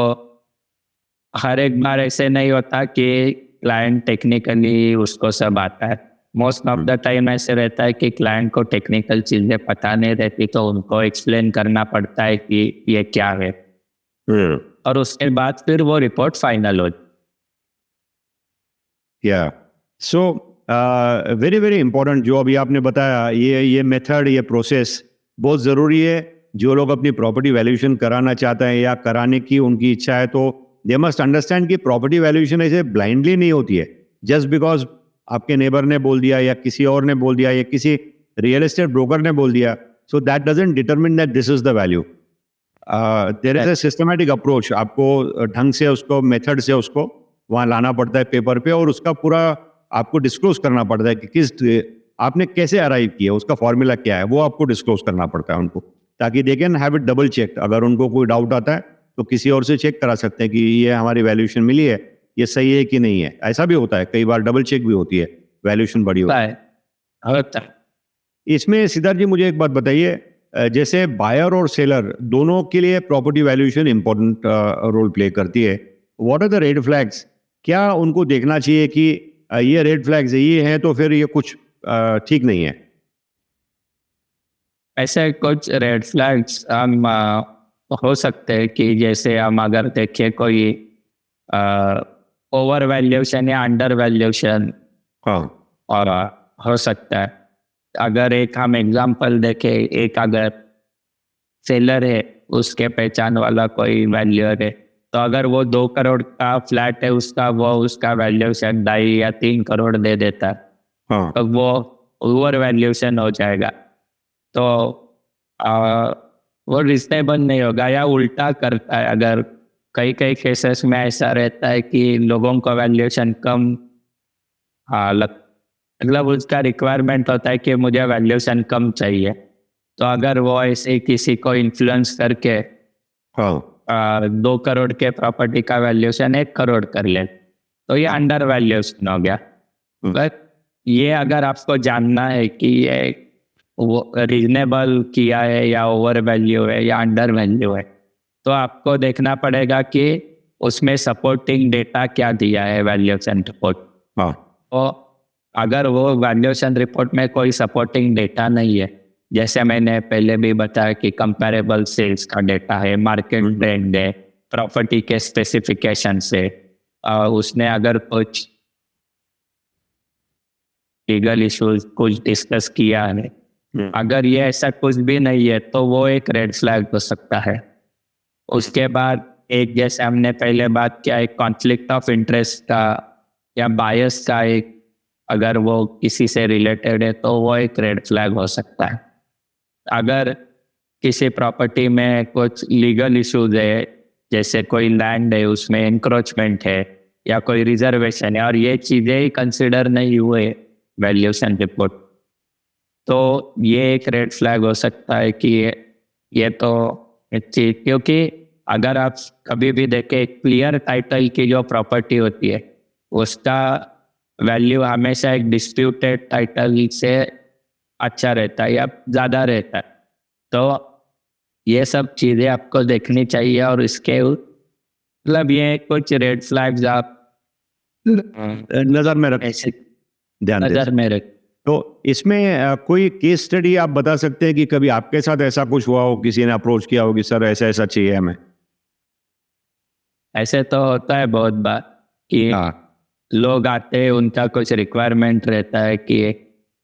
हर एक बार ऐसे नहीं होता कि क्लाइंट टेक्निकली उसको सब आता है। मोस्ट ऑफ द टाइम ऐसे रहता है कि क्लाइंट को टेक्निकल चीज़ें पता नहीं रहती, तो उनको एक्सप्लेन करना पड़ता है कि ये क्या है, और उसके बाद फिर वो रिपोर्ट फाइनल हो। या सो वेरी वेरी इंपॉर्टेंट जो अभी आपने बताया, ये मेथड, ये प्रोसेस बहुत ज़रूरी है। जो लोग अपनी प्रॉपर्टी वैल्यूएशन कराना चाहते हैं या कराने की उनकी इच्छा है, तो दे मस्ट अंडरस्टैंड कि प्रॉपर्टी वैल्यूएशन ऐसे ब्लाइंडली नहीं होती है, जस्ट बिकॉज आपके नेबर ने बोल दिया या किसी और ने बोल दिया या किसी रियल एस्टेट ब्रोकर ने बोल दिया, so that doesn't determine that this is the value. There is a systematic approach, आपको ढंग से उसको, मेथड से उसको वहाँ लाना पड़ता है पेपर पे, और उसका पूरा आपको डिस्क्लोज करना पड़ता है कि किस आपने कैसे अराइव किया, उसका फॉर्मूला क्या है, वो आपको डिस्क्लोज करना पड़ता है उनको, ताकि they can have it double check. अगर उनको कोई डाउट आता है तो किसी और से चेक करा सकते हैं कि ये हमारी वैल्यूएशन मिली है, ये सही है कि नहीं है। ऐसा भी होता है, कई बार डबल चेक भी होती है, वैल्यूएशन बड़ी होती है। इसमें सिद्धार्थ जी मुझे एक बात बताइए, जैसे बायर और सेलर दोनों के लिए property valuation important role play करती है। What are the red flags? क्या उनको देखना चाहिए कि ये रेड फ्लैग्स ये हैं तो फिर ये कुछ ठीक नहीं है? ऐसे कुछ रेड फ्लैग्स हम हो सकते हैं कि जैसे हम अगर देखें कोई ओवर वैल्यूएशन या अंडर वैल्यूएशन, हाँ, और हो सकता है। अगर एक हम एग्जांपल देखें, एक अगर सेलर है, उसके पहचान वाला कोई वैल्यूअर है, तो अगर वो 2 करोड़ का फ्लैट है उसका, वो उसका वैल्यूएशन 2.5 या 3 करोड़ दे देता है, हाँ, तो वो ओवर वैल्यूएशन हो जाएगा, तो वो रिजनेबल नहीं होगा, या उल्टा करता है। अगर कई कई केसेस में ऐसा रहता है कि लोगों को वैल्यूएशन कम मतलब उसका रिक्वायरमेंट होता है कि मुझे वैल्यूएशन कम चाहिए, तो अगर वो ऐसे किसी को इन्फ्लुएंस करके हाँ 2 करोड़ के प्रॉपर्टी का वैल्यूएशन 1 करोड़ कर ले, तो ये अंडर वैल्यूएशन हो गया। बट ये अगर आपको जानना है कि ये वो रीजनेबल किया है या ओवर वैल्यू है या अंडर वैल्यू है, तो आपको देखना पड़ेगा कि उसमें सपोर्टिंग डेटा क्या दिया है वैल्यूएशन रिपोर्ट। हाँ तो अगर वो वैल्यूएशन रिपोर्ट में कोई सपोर्टिंग डेटा नहीं है, जैसे मैंने पहले भी बताया कि कंपैरेबल सेल्स का डेटा है, मार्केट ट्रेंड है, प्रॉपर्टी के स्पेसिफिकेशन से, उसने अगर कुछ लीगल इश्यूज कुछ डिस्कस किया है, अगर ये ऐसा कुछ भी नहीं है तो वो एक रेड फ्लैग हो सकता है। उसके बाद एक, जैसे हमने पहले बात किया, एक कॉन्फ्लिक्ट ऑफ इंटरेस्ट का या बायस का एक, अगर वो किसी से रिलेटेड है तो वो एक रेड फ्लैग हो सकता है। अगर किसी प्रॉपर्टी में कुछ लीगल इश्यूज है, जैसे कोई लैंड है उसमें एंक्रोचमेंट है या कोई रिजर्वेशन है, और ये चीज़ें ही कंसिडर नहीं हुए वैल्यूएशन रिपोर्ट, तो ये एक रेड फ्लैग हो सकता है कि ये तो एक चीज, क्योंकि अगर आप कभी भी देखें क्लियर टाइटल की जो प्रॉपर्टी होती है उसका वैल्यू हमेशा एक डिस्प्यूटेड टाइटल से अच्छा रहता है या ज़्यादा रहता है। तो ये सब चीज़ें आपको देखनी चाहिए, और इसके मतलब ये कुछ रेड फ्लैग्स आप नजर में रख ऐसे ध्यान दें। नज़र में रख। तो इसमें कोई केस स्टडी आप बता सकते हैं कि कभी आपके साथ ऐसा कुछ हुआ हो, किसी ने अप्रोच किया हो कि सर ऐसा ऐसा चाहिए हमें? ऐसे तो होता है बहुत बार कि लोग आते हैं, उनका कुछ रिक्वायरमेंट रहता है कि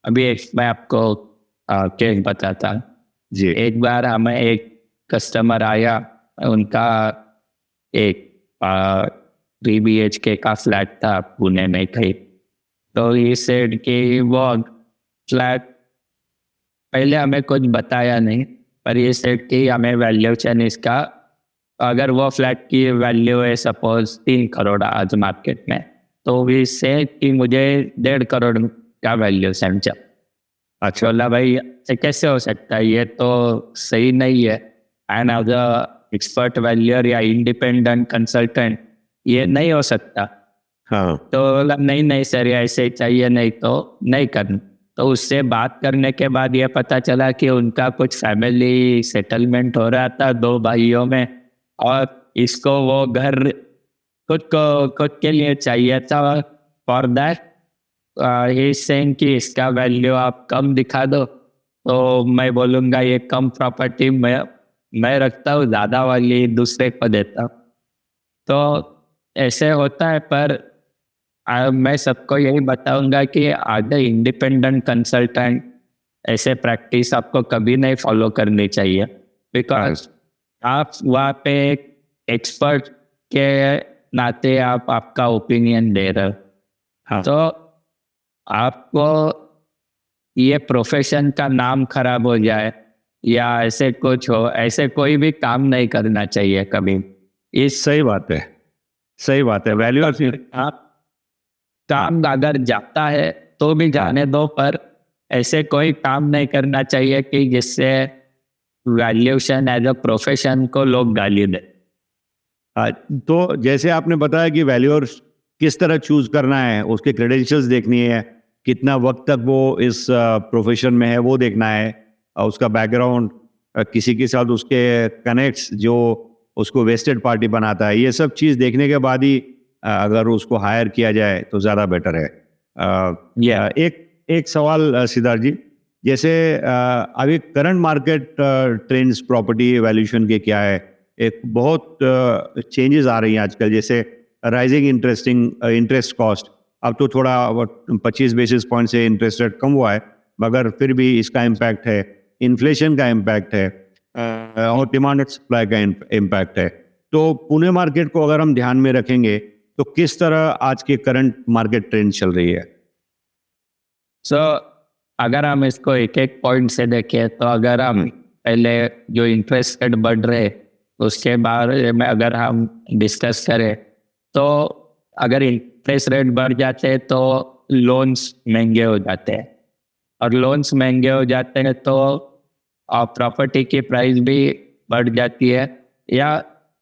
अभी एक मैं आपको केस बताता हूँ जी एक बार हमें एक कस्टमर आया, उनका एक 3 BHK का फ्लैट था पुणे में कहीं, तो ये सेड कि वो फ्लैट पहले हमें कुछ बताया नहीं, पर ये सेड कि हमें वैल्यूएशन इसका, अगर वो फ्लैट की वैल्यू है सपोज 3 करोड़ आज मार्केट में, तो भी से कि मुझे 1.5 करोड़ का वैल्यूएशन चाहिए। अच्छा, बोला भाई ये कैसे हो सकता है, ये तो सही नहीं है, and as a expert valuer या इंडिपेंडेंट कंसल्टेंट ये नहीं हो सकता। हाँ तो बोला नहीं नहीं सर ये ऐसे ही चाहिए, नहीं तो नहीं करना। तो उससे बात करने के बाद ये पता चला कि उनका कुछ फैमिली सेटलमेंट हो रहा था 2 भाइयों में, और इसको वो घर खुद के लिए चाहिए था। फॉर दैट ही सेइंग कि इसका वैल्यू आप कम दिखा दो, तो मैं बोलूँगा ये कम प्रॉपर्टी मैं रखता हूँ, ज़्यादा वाली दूसरे को देता हूँ। तो ऐसे होता है, पर मैं सबको यही बताऊंगा कि एज ए इंडिपेंडेंट कंसल्टेंट ऐसे प्रैक्टिस आपको कभी नहीं फॉलो करनी चाहिए, बिकॉज आप वहाँ पे एक एक्सपर्ट के नाते आप आपका ओपिनियन दे रहे हो। हाँ तो आपको ये प्रोफेशन का नाम खराब हो जाए या ऐसे कुछ हो, ऐसे कोई भी काम नहीं करना चाहिए कभी। इस सही बात है, सही बात है। वैल्यू आप काम अगर जाता है तो भी जाने दो, पर ऐसे कोई काम नहीं करना चाहिए कि जिससे वैल्यूएशन एज अ प्रोफेशन को लोग गाली दे। तो जैसे आपने बताया कि वैल्यूअर किस तरह चूज करना है, उसके क्रेडेंशियल्स देखनी है, कितना वक्त तक वो इस प्रोफेशन में है वो देखना है, और उसका बैकग्राउंड, किसी के साथ उसके कनेक्ट्स जो उसको वेस्टेड पार्टी बनाता है, ये सब चीज़ देखने के बाद ही अगर उसको हायर किया जाए तो ज़्यादा बेटर है। एक सवाल सिद्धार्थ जी, जैसे अभी current market trends property valuation के क्या है? एक बहुत चेंजेस आ रही हैं आजकल, जैसे राइजिंग इंटरेस्ट कॉस्ट, अब तो थोड़ा 25 बेसिस पॉइंट से इंटरेस्ट रेट कम हुआ है, मगर फिर भी इसका इम्पैक्ट है, इन्फ्लेशन का इम्पैक्ट है, और डिमांड एंड सप्लाई का इम्पैक्ट है। तो पुणे मार्केट को अगर हम ध्यान में रखेंगे तो किस तरह आज के करंट मार्केट ट्रेंड चल रही है? सो अगर हम इसको एक एक पॉइंट से देखें तो अगर हम पहले जो इंटरेस्ट रेट बढ़ रहे उसके बारे में अगर हम डिस्कस करें तो अगर इंटरेस्ट रेट बढ़ जाते हैं तो लोन्स महंगे हो जाते हैं और लोन्स महंगे हो जाते हैं तो प्रॉपर्टी की प्राइस भी बढ़ जाती है या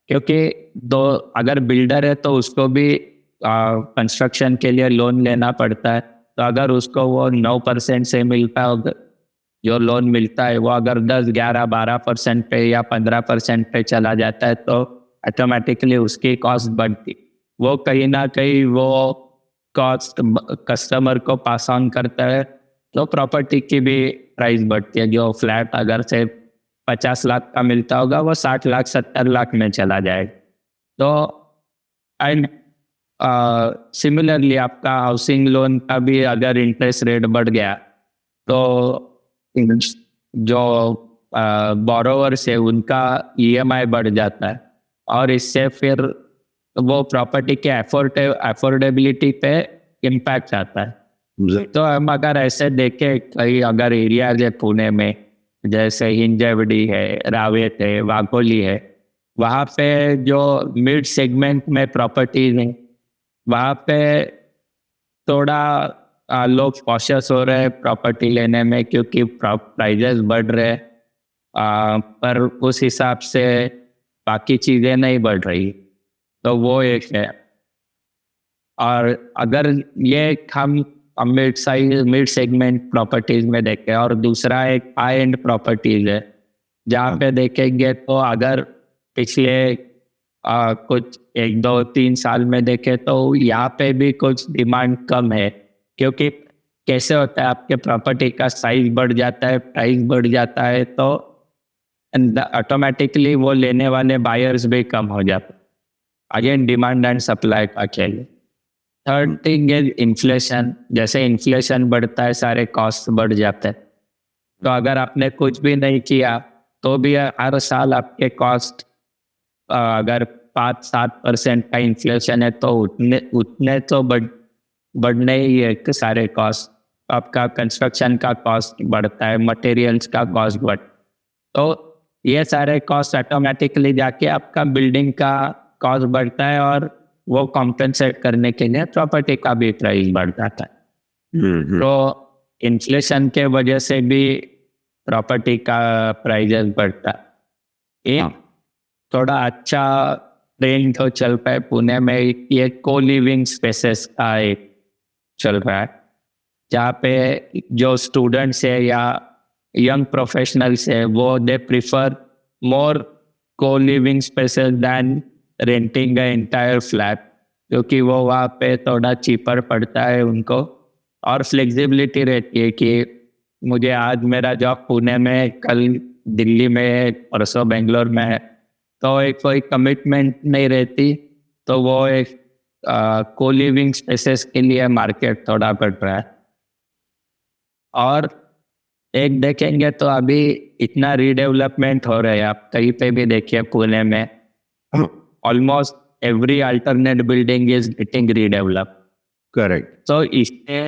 क्योंकि दो अगर बिल्डर है तो उसको भी कंस्ट्रक्शन के लिए लोन लेना पड़ता है तो अगर उसको वो 9% से मिलता है जो लोन मिलता है वो अगर 10, 11, 12% पे या 15% पे चला जाता है तो ऑटोमेटिकली उसकी कॉस्ट बढ़ती वो कहीं ना कहीं वो कॉस्ट कस्टमर को पास ऑन करता है तो प्रॉपर्टी की भी प्राइस बढ़ती है। जो फ्लैट अगर से 50 लाख का मिलता होगा वो 60 लाख 70 लाख में चला जाएगा। तो एंड सिमिलरली आपका हाउसिंग लोन का भी अगर इंटरेस्ट रेट बढ़ गया तो जो बोरोवर्स है उनका ईएमआई बढ़ जाता है और इससे फिर वो प्रॉपर्टी के अफोर्डेबिलिटी पे इम्पैक्ट आता है। तो हम अगर ऐसे देखें कई अगर एरियाज है पुणे में जैसे हिंजवड़ी है, रावेत है, वाघोली है, वहाँ पे जो मिड सेगमेंट में प्रॉपर्टीज हैं वहाँ पे थोड़ा लोग कॉशियस हो रहे हैं प्रॉपर्टी लेने में क्योंकि प्राइजेस बढ़ रहे हैं पर उस हिसाब से बाकी चीज़ें नहीं बढ़ रही तो वो एक है। और अगर ये हम मिड सेगमेंट प्रॉपर्टीज में देखें और दूसरा एक हाई एंड प्रॉपर्टीज है जहाँ पे देखेंगे तो अगर पिछले कुछ 1, 2, 3 साल में देखे तो यहाँ पे भी कुछ डिमांड कम है क्योंकि कैसे होता है आपके प्रॉपर्टी का साइज बढ़ जाता है, प्राइस बढ़ जाता है तो ऑटोमेटिकली वो लेने वाले बायर्स भी कम हो जाते हैं। अगेन डिमांड एंड सप्लाई का खेल। Third thing is inflation. जैसे इन्फ्लेशन बढ़ता है सारे कॉस्ट बढ़ जाते हैं तो अगर आपने कुछ भी नहीं किया तो भी हर साल आपके कॉस्ट अगर 5-7% का इन्फ्लेशन है तो उतने तो बढ़ने ही है सारे कॉस्ट। आपका कंस्ट्रक्शन का कॉस्ट बढ़ता है, मटेरियल्स का कॉस्ट तो ये सारे कॉस्ट ऑटोमेटिकली जाके आपका बिल्डिंग का कॉस्ट बढ़ता है और वो कॉम्पेंसेट करने के लिए प्रॉपर्टी का भी प्राइस बढ़ जाता है। तो इन्फ्लेशन के वजह से भी प्रॉपर्टी का प्राइजेस बढ़ता है। थोड़ा अच्छा ट्रेंड तो चल रहा है पुणे में ये को लिविंग स्पेसेस का एक चल रहा है जहाँ पे जो स्टूडेंट्स है या यंग प्रोफेशनल्स है वो दे prefer more co living spaces than renting a entire flat क्योंकि वो वहाँ पे थोड़ा चीपर पड़ता है उनको और फ्लेक्सिबिलिटी रहती है कि मुझे आज मेरा जॉब पुणे में, कल दिल्ली में, परसों बेंगलोर में है तो एक कोई कमिटमेंट नहीं रहती तो वो एक को लिविंग स्पेसेस के लिए मार्केट थोड़ा बढ़ रहा है। और एक देखेंगे तो अभी इतना रीडेवलपमेंट हो रहा है, आप कहीं पे भी देखिए पुणे में almost every alternate building is getting redevelop. Correct. तो इससे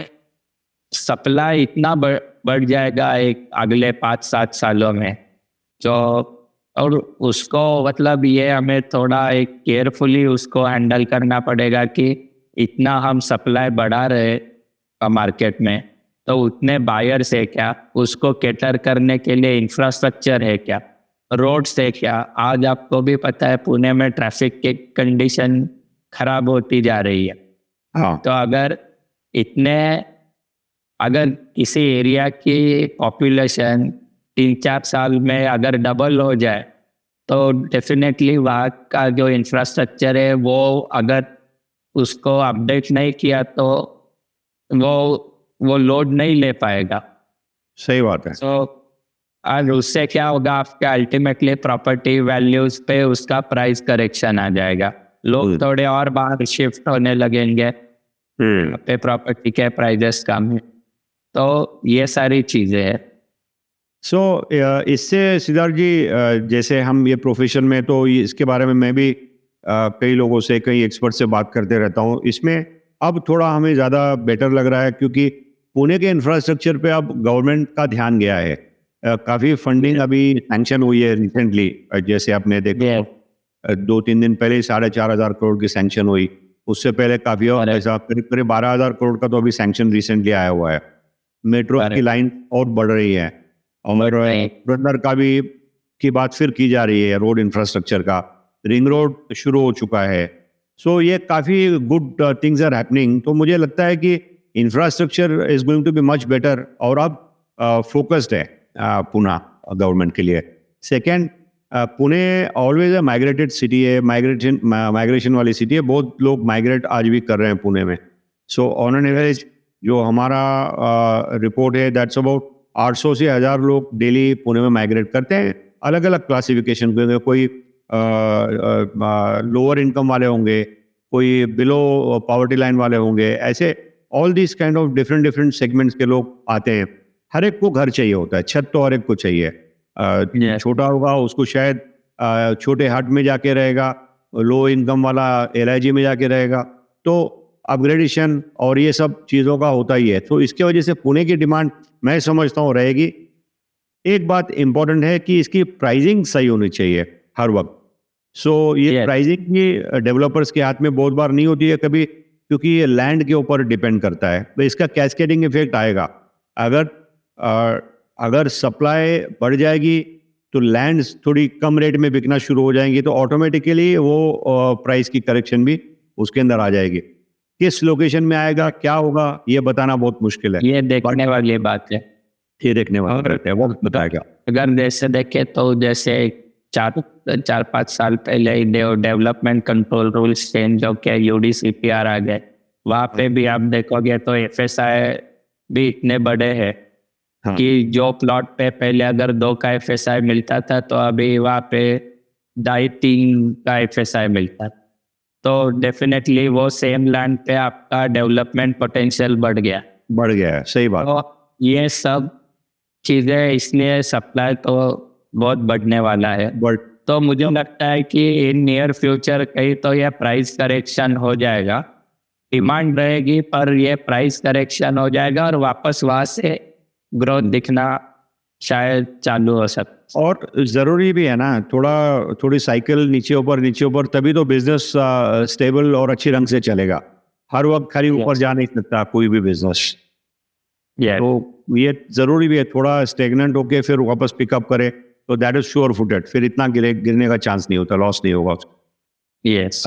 सप्लाई इतना बढ़ जाएगा एक अगले 5-7 सालों में जो और उसको मतलब ये हमें थोड़ा एक केयरफुली उसको हैंडल करना पड़ेगा कि इतना हम सप्लाई बढ़ा रहे मार्केट में तो उतने बायर्स है क्या, उसको कैटर करने के लिए इंफ्रास्ट्रक्चर है क्या, रोड्स है क्या। आज आपको भी पता है पुणे में ट्रैफिक की कंडीशन खराब होती जा रही है। तो अगर किसी एरिया की पॉपुलेशन 3-4 साल में अगर डबल हो जाए तो डेफिनेटली वहाँ का जो इंफ्रास्ट्रक्चर है वो अगर उसको अपडेट नहीं किया तो वो लोड नहीं ले पाएगा। सही बात है। और उससे क्या होगा, आपका अल्टीमेटली प्रॉपर्टी वैल्यूज पे उसका प्राइस करेक्शन आ जाएगा, लोग थोड़े और बाहर शिफ्ट होने लगेंगे पे प्रॉपर्टी के प्राइजेस कम है। तो ये सारी चीजें हैं। इससे सिद्धार्थ जी जैसे हम ये प्रोफेशन में तो इसके बारे में मैं भी कई लोगों से, कई एक्सपर्ट से बात करते रहता हूँ। इसमें अब थोड़ा हमें ज़्यादा बेटर लग रहा है क्योंकि पुणे के इंफ्रास्ट्रक्चर पे अब गवर्नमेंट का ध्यान गया है। काफ़ी फंडिंग अभी सैंक्शन हुई है रिसेंटली, जैसे आपने देखा 2-3 दिन पहले 4,500 करोड़ की सैंक्शन हुई। उससे पहले काफ़ी और Correct. ऐसा करीब करीब 12,000 करोड़ का तो अभी सैंक्शन रिसेंटली आया हुआ है। मेट्रो की Correct. लाइन और बढ़ रही है और बढ़ रही है। रनर का भी की बात फिर की जा रही है, रोड इंफ्रास्ट्रक्चर का। रिंग रोड शुरू हो चुका है। सो ये काफ़ी गुड थिंग्स आर हैपनिंग। तो मुझे लगता है कि infrastructure is going to be much better और अब फोकस्ड है पुणे गवर्नमेंट के लिए। Second, Pune always a migrated city है, माइग्रेशन वाली सिटी है। बहुत लोग माइग्रेट आज भी कर रहे हैं पुणे में। सो ऑन एन एवरेज जो हमारा रिपोर्ट है दैट्स अबाउट 800 से 1000 लोग डेली पुणे में माइग्रेट करते हैं। अलग अलग क्लासिफिकेशन के, कोई लोअर इनकम वाले होंगे, कोई बिलो पॉवर्टी लाइन वाले होंगे, ऐसे all this kind of different segments के लोग आते हैं। हर एक को घर चाहिए होता है, छत तो हर एक को चाहिए। Yes. छोटा होगा उसको शायद छोटे हट में जाके रहेगा, लो इनकम वाला LIG में जाके रहेगा। तो अपग्रेडेशन और ये सब चीज़ों का होता ही है। तो इसके वजह से पुणे की डिमांड मैं समझता हूँ रहेगी। एक बात इम्पॉर्टेंट है कि इसकी प्राइसिंग सही होनी चाहिए हर वक्त। सो ये Yes. प्राइसिंग भी डेवलपर्स के हाथ में बहुत बार नहीं होती है कभी, क्योंकि ये लैंड के ऊपर डिपेंड करता है। तो इसका कैस्केडिंग इफेक्ट आएगा। अगर सप्लाई बढ़ जाएगी तो लैंड्स थोड़ी कम रेट में बिकना शुरू हो जाएंगी, तो ऑटोमेटिकली वो प्राइस की करेक्शन भी उसके अंदर आ जाएगी। किस लोकेशन में आएगा, क्या होगा, ये बताना बहुत मुश्किल है। ये देखने वाली बात है। ये देखने वाला और- रहता है, वक्त बताएगा। अगर जैसे देखे तो जैसे 4-5 साल पहले ही डेवलपमेंट कंट्रोल रूल्स चेंज होके UDCPR आ गए। वहाँ पे भी आप देखोगे तो FSI भी इतने बड़े हैं हाँ। कि जो प्लॉट पे पहले अगर 2 का FSI मिलता था तो अभी वहाँ पे 2.5-3 का FSI मिलता है। तो डेफिनेटली वो सेम लैंड पे आपका डेवलपमेंट पोटेंशियल बढ़ गया। बढ़ गया है, सही बात। तो ये सब चीजें, इसलिए सप्लाई तो बहुत बढ़ने वाला है। बट तो मुझे लगता है कि इन नियर फ्यूचर कहीं तो ये प्राइस करेक्शन हो जाएगा। डिमांड रहेगी पर ये प्राइस करेक्शन हो जाएगा और वापस वहां से ग्रोथ दिखना शायद चालू हो सकता। और ज़रूरी भी है ना, थोड़ी साइकिल नीचे ऊपर, तभी तो बिजनेस स्टेबल और अच्छी रंग से चलेगा। हर वक्त खाली ऊपर जा नहीं सकता कोई भी बिजनेस। Yes. तो ये ज़रूरी भी है, थोड़ा स्टेगनेंट होके फिर वापस पिकअप करे तो दैट इज श्योर फुटेड, फिर इतना गिरने का चांस नहीं होता, लॉस नहीं होगा। Yes.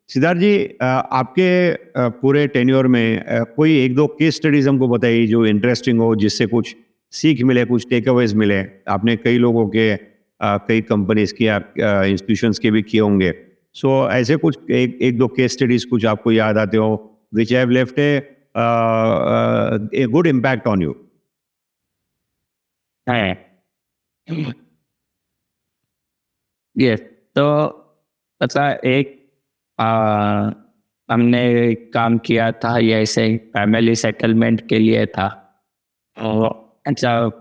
सिद्धार्थ जी, आपके पूरे टेन्योर में कोई 1-2 केस स्टडीज हमको बताइए जो इंटरेस्टिंग हो, जिससे कुछ सीख मिले, कुछ टेक अवेज मिले। आपने कई लोगों के कई कंपनीज की इंस्टीट्यूशंस के भी किए होंगे। सो ऐसे कुछ एक दो केस स्टडीज कुछ आपको याद आते हो which have left a good impact on you? है। Yes. तो पता एक हमने काम किया था, ये ऐसे फैमिली सेटलमेंट के लिए था। और अच्छा,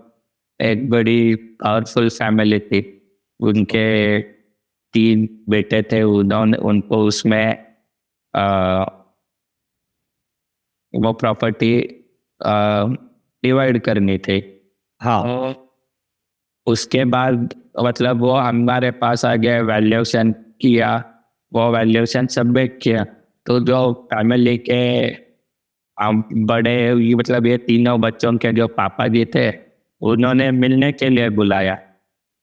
एक बड़ी पावरफुल फैमिली थी, उनके 3 बेटे थे। उनको उसमें वो प्रॉपर्टी डिवाइड करनी थी। हाँ, उसके बाद मतलब वो हमारे पास आ गया, वैल्यूएशन किया, वो वैल्यूएशन सबमिट किया। तो जो फैमिली के बड़े, ये मतलब ये तीनों बच्चों के जो पापा जी थे, उन्होंने मिलने के लिए बुलाया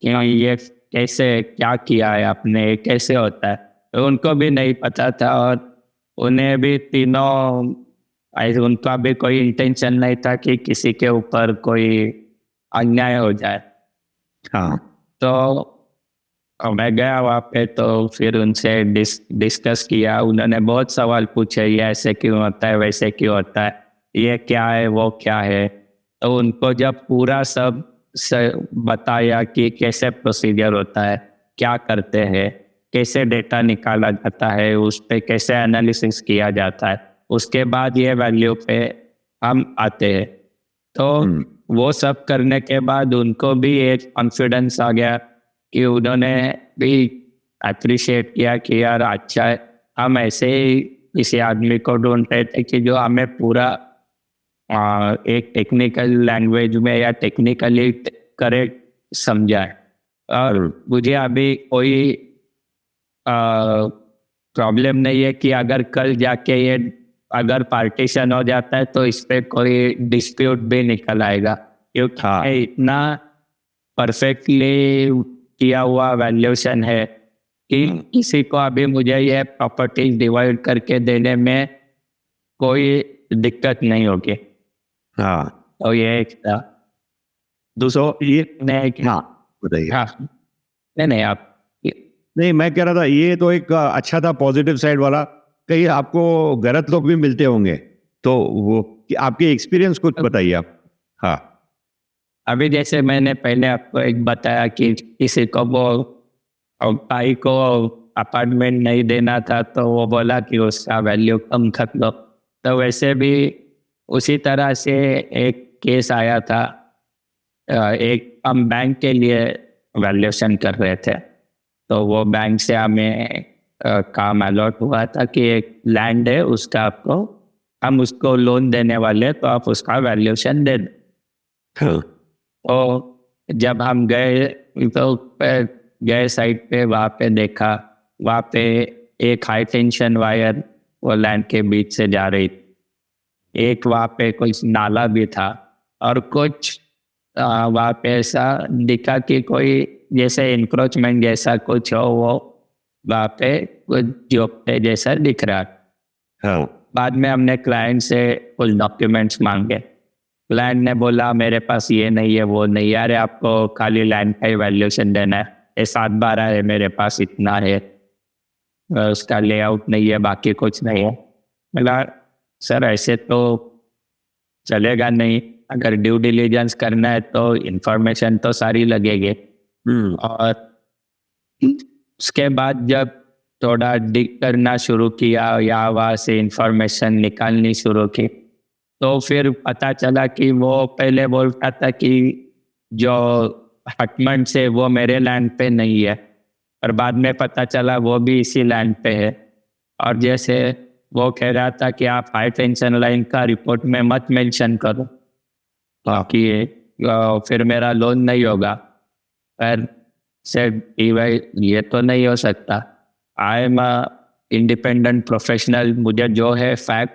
कि ये कैसे, क्या किया है आपने, ये कैसे होता है। तो उनको भी नहीं पता था और उन्हें भी तीनों, उनका भी कोई इंटेंशन नहीं था कि किसी के ऊपर कोई अन्याय हो जाए। हाँ, तो मैं गया वहाँ पे, तो फिर उनसे डिस्कस किया। उन्होंने बहुत सवाल पूछे, ये ऐसे क्यों होता है, वैसे क्यों होता है, ये क्या है, वो क्या है। तो उनको जब पूरा सब बताया कि कैसे प्रोसीजर होता है, क्या करते हैं, कैसे डेटा निकाला जाता है, उस पर कैसे एनालिसिस किया जाता है, उसके बाद ये वैल्यू पे हम आते हैं। तो वो सब करने के बाद उनको भी एक कॉन्फिडेंस आ गया कि उन्होंने भी अप्रिशिएट किया कि यार अच्छा है, हम ऐसे ही किसी आदमी को ढूंढ रहे थे कि जो हमें पूरा एक टेक्निकल लैंग्वेज में या टेक्निकली करेक्ट समझाए। और मुझे अभी कोई प्रॉब्लम नहीं है कि अगर कल जाके ये अगर पार्टीशन हो जाता है तो इस पे कोई डिस्प्यूट भी निकल आएगा, क्योंकि हाँ। ये इतना परफेक्टली किया हुआ वैल्यूएशन है कि किसी को अभी मुझे ये प्रॉपर्टीज डिवाइड करके देने में कोई दिक्कत नहीं होगी। हाँ, तो ये एक था। तो ये नहीं, हाँ बताइए। हाँ, नहीं आप नहीं, मैं कह रहा था ये तो एक अच्छा था पॉजिटिव साइड वाला। कहीं आपको गलत लोग भी मिलते होंगे, तो वो कि आपके एक्सपीरियंस कुछ बताइए आप। हाँ। अभी जैसे मैंने पहले आपको एक बताया कि किसी को वो भाई को अपार्टमेंट नहीं देना था, तो वो बोला कि उसका वैल्यू कम कर दो। तो वैसे भी उसी तरह से एक केस आया था। एक हम बैंक के लिए वैल्यूएशन कर रहे थे, तो वो बैंक से हमें काम अलॉट हुआ था कि एक लैंड है उसका आपको, हम उसको लोन देने वाले, तो आप उसका वैल्यूएशन दे दें। हाँ। तो जब हम गए तो गए साइट पे, वहाँ पे देखा, वहाँ पे एक हाई टेंशन वायर वो लैंड के बीच से जा रही थी। एक वहाँ पे कुछ नाला भी था, और कुछ वहाँ पे ऐसा दिखा कि कोई जैसे इंक्रोचमेंट जैसा कुछ हो, वो वहाँ पे कुछ जोपते जैसा दिख रहा। हाँ। बाद में हमने क्लाइंट से कुछ डॉक्यूमेंट्स मांगे। क्लाइंट ने बोला मेरे पास ये नहीं है, वो नहीं है, अरे आपको खाली लैंड का ही वैल्यूएशन देना है, ये 7/12 है, मेरे पास इतना है, उसका लेआउट नहीं है, बाकी कुछ नहीं है। बोला सर ऐसे तो चलेगा नहीं, अगर ड्यू डिलीजेंस करना है तो इंफॉर्मेशन तो सारी लगेगी। और उसके बाद जब थोड़ा डिग करना शुरू किया या वहाँ से इंफॉर्मेशन निकालनी शुरू की, तो फिर पता चला कि वो पहले बोलता था कि जो हटमंड से वो मेरे लैंड पे नहीं है, और बाद में पता चला वो भी इसी लैंड पे है। और जैसे वो कह रहा था कि आप हाई टेंशन लाइन का रिपोर्ट में मत मेंशन करो, ताकि फिर मेरा लोन नहीं होगा। पर सेड भाई ये तो नहीं हो सकता, आई एम इंडिपेंडेंट प्रोफेशनल, मुझे जो है फैक्ट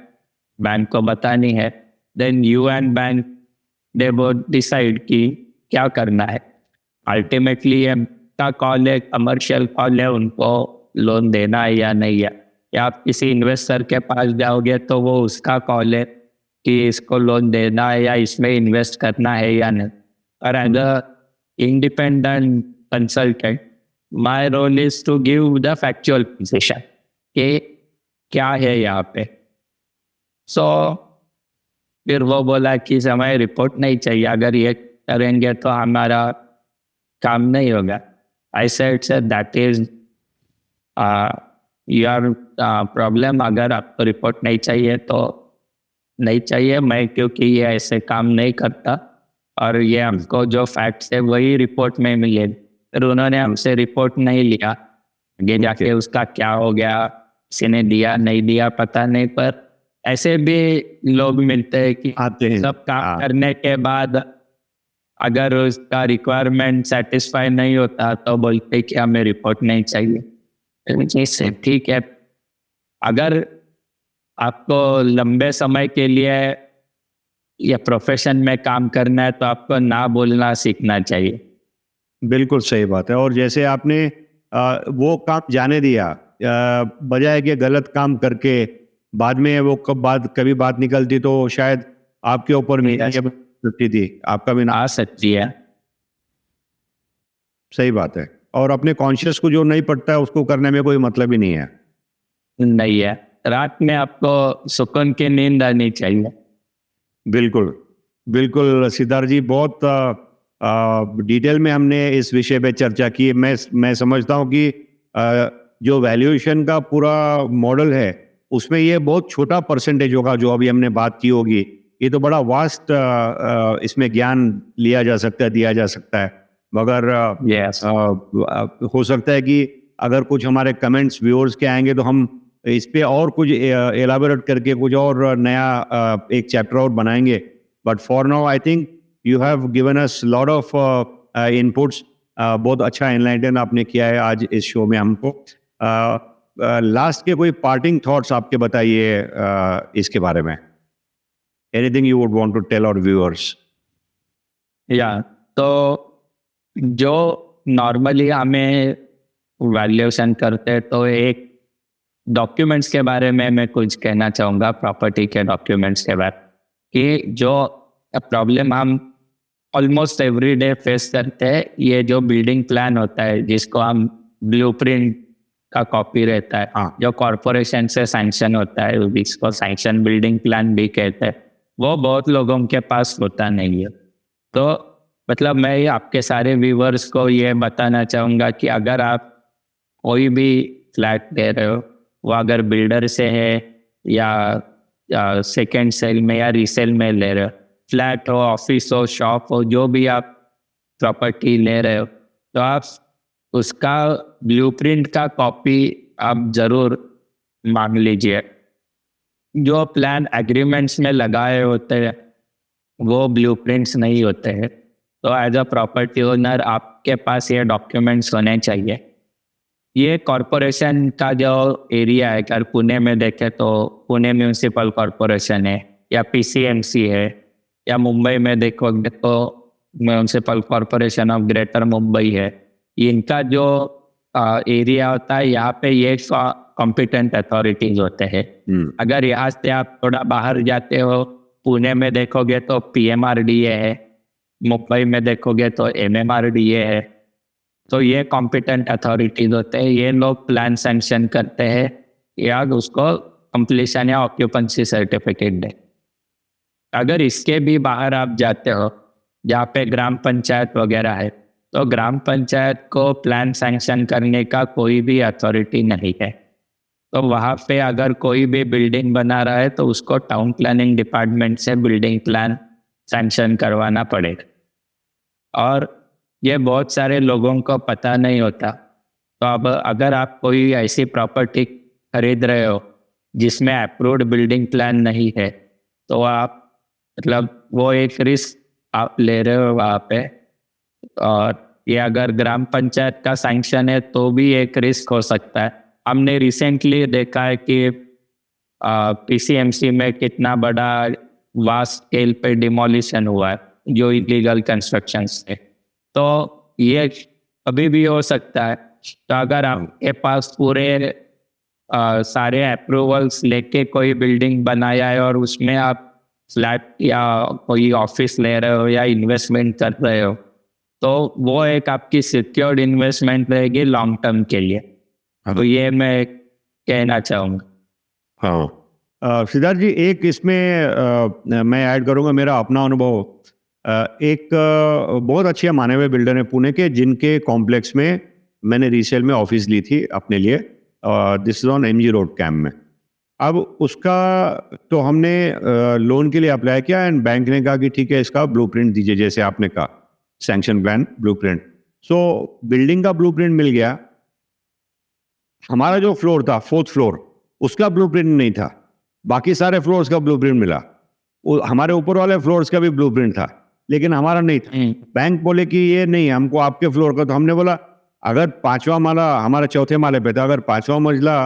बैंक को बतानी है, then you and bank they both decide कि क्या करना है। अल्टीमेटली का कॉल है, कमर्शियल कॉल है, उनको लोन देना है या नहीं है। या आप किसी इन्वेस्टर के पास जाओगे तो वो उसका कॉल है कि इसको लोन देना है या इसमें इन्वेस्ट करना है या नहीं। और as a independent consultant, my role is to give the factual position कि क्या है यहाँ पे। सो फिर वो बोला कि हमें रिपोर्ट नहीं चाहिए, अगर ये करेंगे तो हमारा काम नहीं होगा। I said sir that is your problem, अगर आपको रिपोर्ट नहीं चाहिए तो नहीं चाहिए, मैं क्योंकि ये ऐसे काम नहीं करता, और ये हमको जो फैक्ट्स है वही रिपोर्ट में मिले। फिर उन्होंने हमसे रिपोर्ट नहीं लिया, आगे जाके उसका क्या हो गया, किसी ने दिया नहीं दिया पता नहीं, पर ऐसे भी लोग मिलते हैं कि आते हैं। सब काम करने के बाद अगर उसका रिक्वायरमेंट सेटिस्फाई नहीं होता तो बोलते कि हमें रिपोर्ट नहीं चाहिए। से ठीक है, अगर आपको लंबे समय के लिए या प्रोफेशन में काम करना है तो आपको ना बोलना सीखना चाहिए। बिल्कुल सही बात है। और जैसे आपने वो काम जाने दिया, बजाय कि गलत काम करके बाद में वो कभी बात निकलती तो शायद आपके ऊपर भी सकती थी, आपका भी ना आ सकती है। सही बात है। और अपने कॉन्शियस को जो नहीं पड़ता है उसको करने में कोई मतलब ही नहीं है। नहीं है, रात में आपको सुकून की नींद आनी चाहिए। बिल्कुल बिल्कुल सिद्धार्थ जी, बहुत डिटेल में हमने इस विषय पे चर्चा की। मैं समझता हूँ कि जो वैल्यूएशन का पूरा मॉडल है उसमें ये बहुत छोटा परसेंटेज होगा जो अभी हमने बात की होगी। ये तो बड़ा वास्ट इसमें ज्ञान लिया जा सकता है, दिया जा सकता है। मगर Yes. हो सकता है कि अगर कुछ हमारे कमेंट्स व्यूअर्स के आएंगे तो हम इस पे और कुछ एलाबोरेट करके कुछ और नया एक चैप्टर और बनाएंगे. But for now I think you have given us lot of inputs. बहुत अच्छा एनलाइटन आपने किया है आज इस शो में हमको. लास्ट के कोई पार्टिंग थॉट्स आपके बताइए इसके बारे में. Anything you would want to tell our viewers? या तो जो नॉर्मली हमें वैल्यूएशन करते हैं, तो एक डॉक्यूमेंट्स के बारे में मैं कुछ कहना चाहूँगा, प्रॉपर्टी के डॉक्यूमेंट्स के बारे में, कि जो प्रॉब्लम हम ऑलमोस्ट एवरी डे फेस करते हैं, ये जो बिल्डिंग प्लान होता है जिसको हम ब्लूप्रिंट का कॉपी रहता है, हाँ. जो कॉरपोरेशन से सैंक्शन होता है, जिसको सैंक्शन बिल्डिंग प्लान भी कहते हैं, वो बहुत लोगों के पास होता नहीं है. तो मतलब मैं आपके सारे व्यूवर्स को ये बताना चाहूँगा कि अगर आप कोई भी फ्लैट दे रहे हो, वो अगर बिल्डर से है या सेकेंड सेल में या रीसेल में ले रहे हो, फ्लैट हो, ऑफिस हो, शॉप हो, जो भी आप प्रॉपर्टी ले रहे हो, तो आप उसका ब्लूप्रिंट का कॉपी आप ज़रूर मांग लीजिए. जो प्लान एग्रीमेंट्स में लगाए होते हैं वो ब्लूप्रिंट्स नहीं होते हैं. तो एज अ प्रॉपर्टी ओनर आपके पास ये डॉक्यूमेंट्स होने चाहिए. ये कॉरपोरेशन का जो एरिया है, अगर पुणे में देखें तो पुणे म्यूनिसिपल कॉरपोरेशन है, या पीसीएमसी है, या मुंबई में देखोगे तो municipal corporation of greater Mumbai है. इनका जो एरिया होता है, यहाँ पे ये कॉम्पिटेंट अथॉरिटीज होते हैं. अगर यहाँ से आप थोड़ा बाहर जाते हो, पुणे में देखोगे तो पीएमआरडीए है, मुंबई में देखोगे तो एमएमआरडीए है. तो ये कॉम्पिटेंट अथॉरिटीज होते हैं. ये लोग प्लान सैंक्शन करते हैं या उसको कंप्लीशन या ऑक्यूपेंसी सर्टिफिकेट दे. अगर इसके भी बाहर आप जाते हो, जहाँ पे ग्राम पंचायत वगैरह है, तो ग्राम पंचायत को प्लान सैंक्शन करने का कोई भी अथॉरिटी नहीं है. तो वहाँ पे अगर कोई भी बिल्डिंग बना रहा है तो उसको टाउन प्लानिंग डिपार्टमेंट से बिल्डिंग प्लान सैंक्शन करवाना पड़ेगा. और ये बहुत सारे लोगों को पता नहीं होता. तो अब अगर आप कोई ऐसी प्रॉपर्टी खरीद रहे हो जिसमें अप्रूव्ड बिल्डिंग प्लान नहीं है, तो आप मतलब वो एक रिस्क आप ले रहे हो वहाँ पे. और ये अगर ग्राम पंचायत का सैंक्शन है तो भी एक रिस्क हो सकता है. हमने रिसेंटली देखा है कि पीसीएमसी में कितना बड़ा वास्ट स्केल पे डिमोलिशन हुआ है जो इलीगल कंस्ट्रक्शन से. तो ये अभी भी हो सकता है. तो अगर आपके पास पूरे सारे अप्रूवल्स लेके कोई बिल्डिंग बनाया है और उसमें आप फ्लैट या कोई ऑफिस ले रहे हो या इन्वेस्टमेंट कर रहे हो, तो वो एक आपकी सिक्योर्ड इन्वेस्टमेंट रहेगी लॉन्ग टर्म के लिए. तो ये मैं कहना चाहूँगा. हाँ. सिद्धार्थ जी, एक इसमें मैं ऐड करूँगा मेरा अपना अनुभव. एक बहुत अच्छे माने हुए बिल्डर हैं पुणे के, जिनके कॉम्प्लेक्स में मैंने रीसेल में ऑफिस ली थी अपने लिए. This is on MG road camp में. अब उसका तो हमने लोन के लिए अप्लाई किया एंड बैंक ने कहा कि ठीक है, इसका ब्लूप्रिंट दीजिए, जैसे आपने कहा सैंक्शन प्लान ब्लूप्रिंट. सो बिल्डिंग का ब्लूप्रिंट मिल गया. हमारा जो फ्लोर था, 4th फ्लोर, उसका ब्लूप्रिंट नहीं था. बाकी सारे फ्लोर्स का ब्लूप्रिंट मिला. हमारे ऊपर वाले फ्लोर्स का भी ब्लूप्रिंट था, लेकिन हमारा नहीं था. बैंक बोले कि ये नहीं, हमको आपके फ्लोर का. तो हमने बोला अगर 5वां माला, हमारा 4थे माले पे था, अगर 5वां मंजिला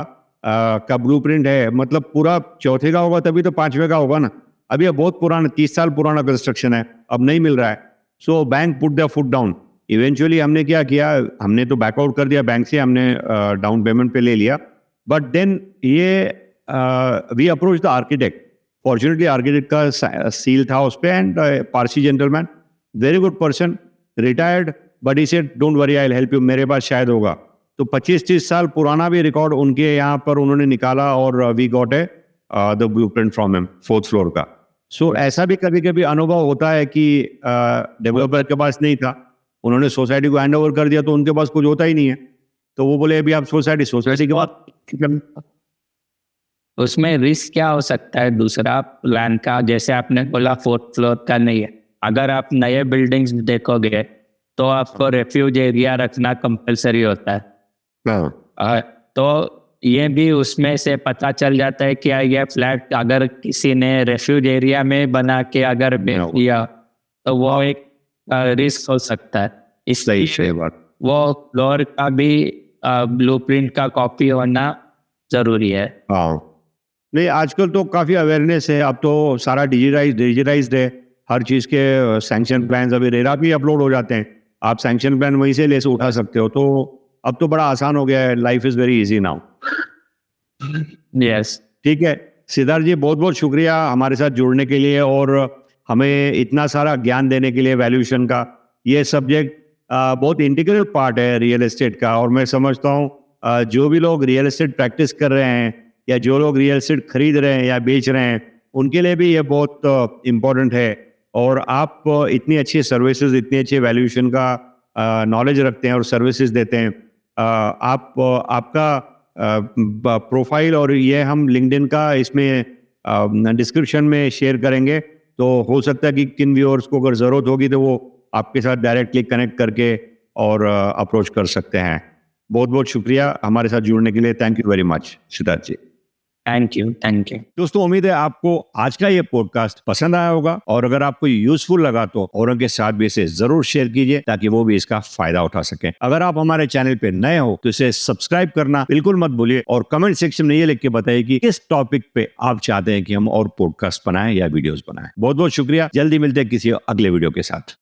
का ब्लूप्रिंट है, मतलब पूरा 4थे का होगा तभी तो 5वें का होगा ना. अब ये बहुत पुराना, 30 साल पुराना कंस्ट्रक्शन है, अब नहीं मिल रहा है. So bank put the foot down. Eventually हमने क्या किया, हमने तो बैकआउट कर दिया बैंक से, हमने डाउन पेमेंट पे ले लिया. बट देन ये we approach the architect. Fortunately architect का सील था उस पर, and Parsi gentleman, very good person, retired, but he said don't worry, I will help you, मेरे पास शायद होगा. तो 25-30 साल पुराना भी रिकॉर्ड उनके यहाँ पर उन्होंने निकाला और we got a the blueprint from him 4th floor का. सो ऐसा भी कभी कभी अनुभव होता है कि डेवलपर के पास नहीं था, उन्होंने सोसाइटी को हैंड ओवर कर दिया, तो उनके पास कुछ होता ही नहीं है. तो वो बोले अभी आप सोसाइटी के बाद उसमें रिस्क क्या हो सकता है दूसरा प्लान का, जैसे आपने बोला 4th फ्लोर का नहीं है. अगर आप नए बिल्डिंग्स देखोगे तो आपको रेफ्यूज एरिया रखना कंपलसरी होता है. तो ये भी उसमें से पता चल जाता है कि ये फ्लैट अगर किसी ने रेफ्यूज एरिया में बना के अगर बेच दिया तो वो एक रिस्क हो सकता है। सही इसलिए बात। वो फ्लोर का भी ब्लूप्रिंट का कॉपी होना जरूरी है। हाँ, नहीं आजकल तो काफी अवेयरनेस है, अब तो सारा डिजिटाइज्ड है, हर चीज के सैंक्शन प्लान्स अभी रेरा भी अपलोड हो जाते हैं, आप सैंक्शन प्लान वहीं से लेसे उठा सकते हो, तो अब तो बड़ा आसान हो गया है, life is very easy now. Yes, ठीक है सिद्धार्थ जी, बहुत बहुत शुक्रिया हमारे साथ जुड़ने के लिए और हमें इतना सारा ज्ञान देने के लिए वैल्यूएशन का। ये सब्जेक्ट बहुत इंटीग्रल पार्ट है रियल एस्टेट का, और मैं समझता हूँ जो भी लोग रियल एस्टेट प्रैक्टिस कर रहे हैं या जो लोग रियल एस्टेट खरीद रहे हैं या बेच रहे हैं, उनके लिए भी ये बहुत इम्पोर्टेंट है। और आप इतनी अच्छी सर्विसेज, इतनी अच्छी वैल्यूएशन का नॉलेज रखते हैं और सर्विसेज देते हैं। आपका प्रोफाइल और ये हम लिंक्डइन का इसमें डिस्क्रिप्शन में शेयर करेंगे, तो हो सकता है कि किन व्यूअर्स को अगर ज़रूरत होगी तो वो आपके साथ डायरेक्टली कनेक्ट करके और अप्रोच कर सकते हैं। बहुत बहुत शुक्रिया हमारे साथ जुड़ने के लिए, thank you very much Siddharth ji. Thank you, thank you. दोस्तों उम्मीद है आपको आज का ये पॉडकास्ट पसंद आया होगा, और अगर आपको यूजफुल लगा तो औरों के साथ भी इसे जरूर शेयर कीजिए ताकि वो भी इसका फायदा उठा सकें। अगर आप हमारे चैनल पे नए हो तो इसे सब्सक्राइब करना बिल्कुल मत भूलिए, और कमेंट सेक्शन में ये लिख के बताइए कि किस टॉपिक पे आप चाहते हैं कि हम और पॉडकास्ट बनाएं या वीडियोस बनाएं। बहुत बहुत शुक्रिया, जल्दी मिलते हैं किसी अगले वीडियो के साथ।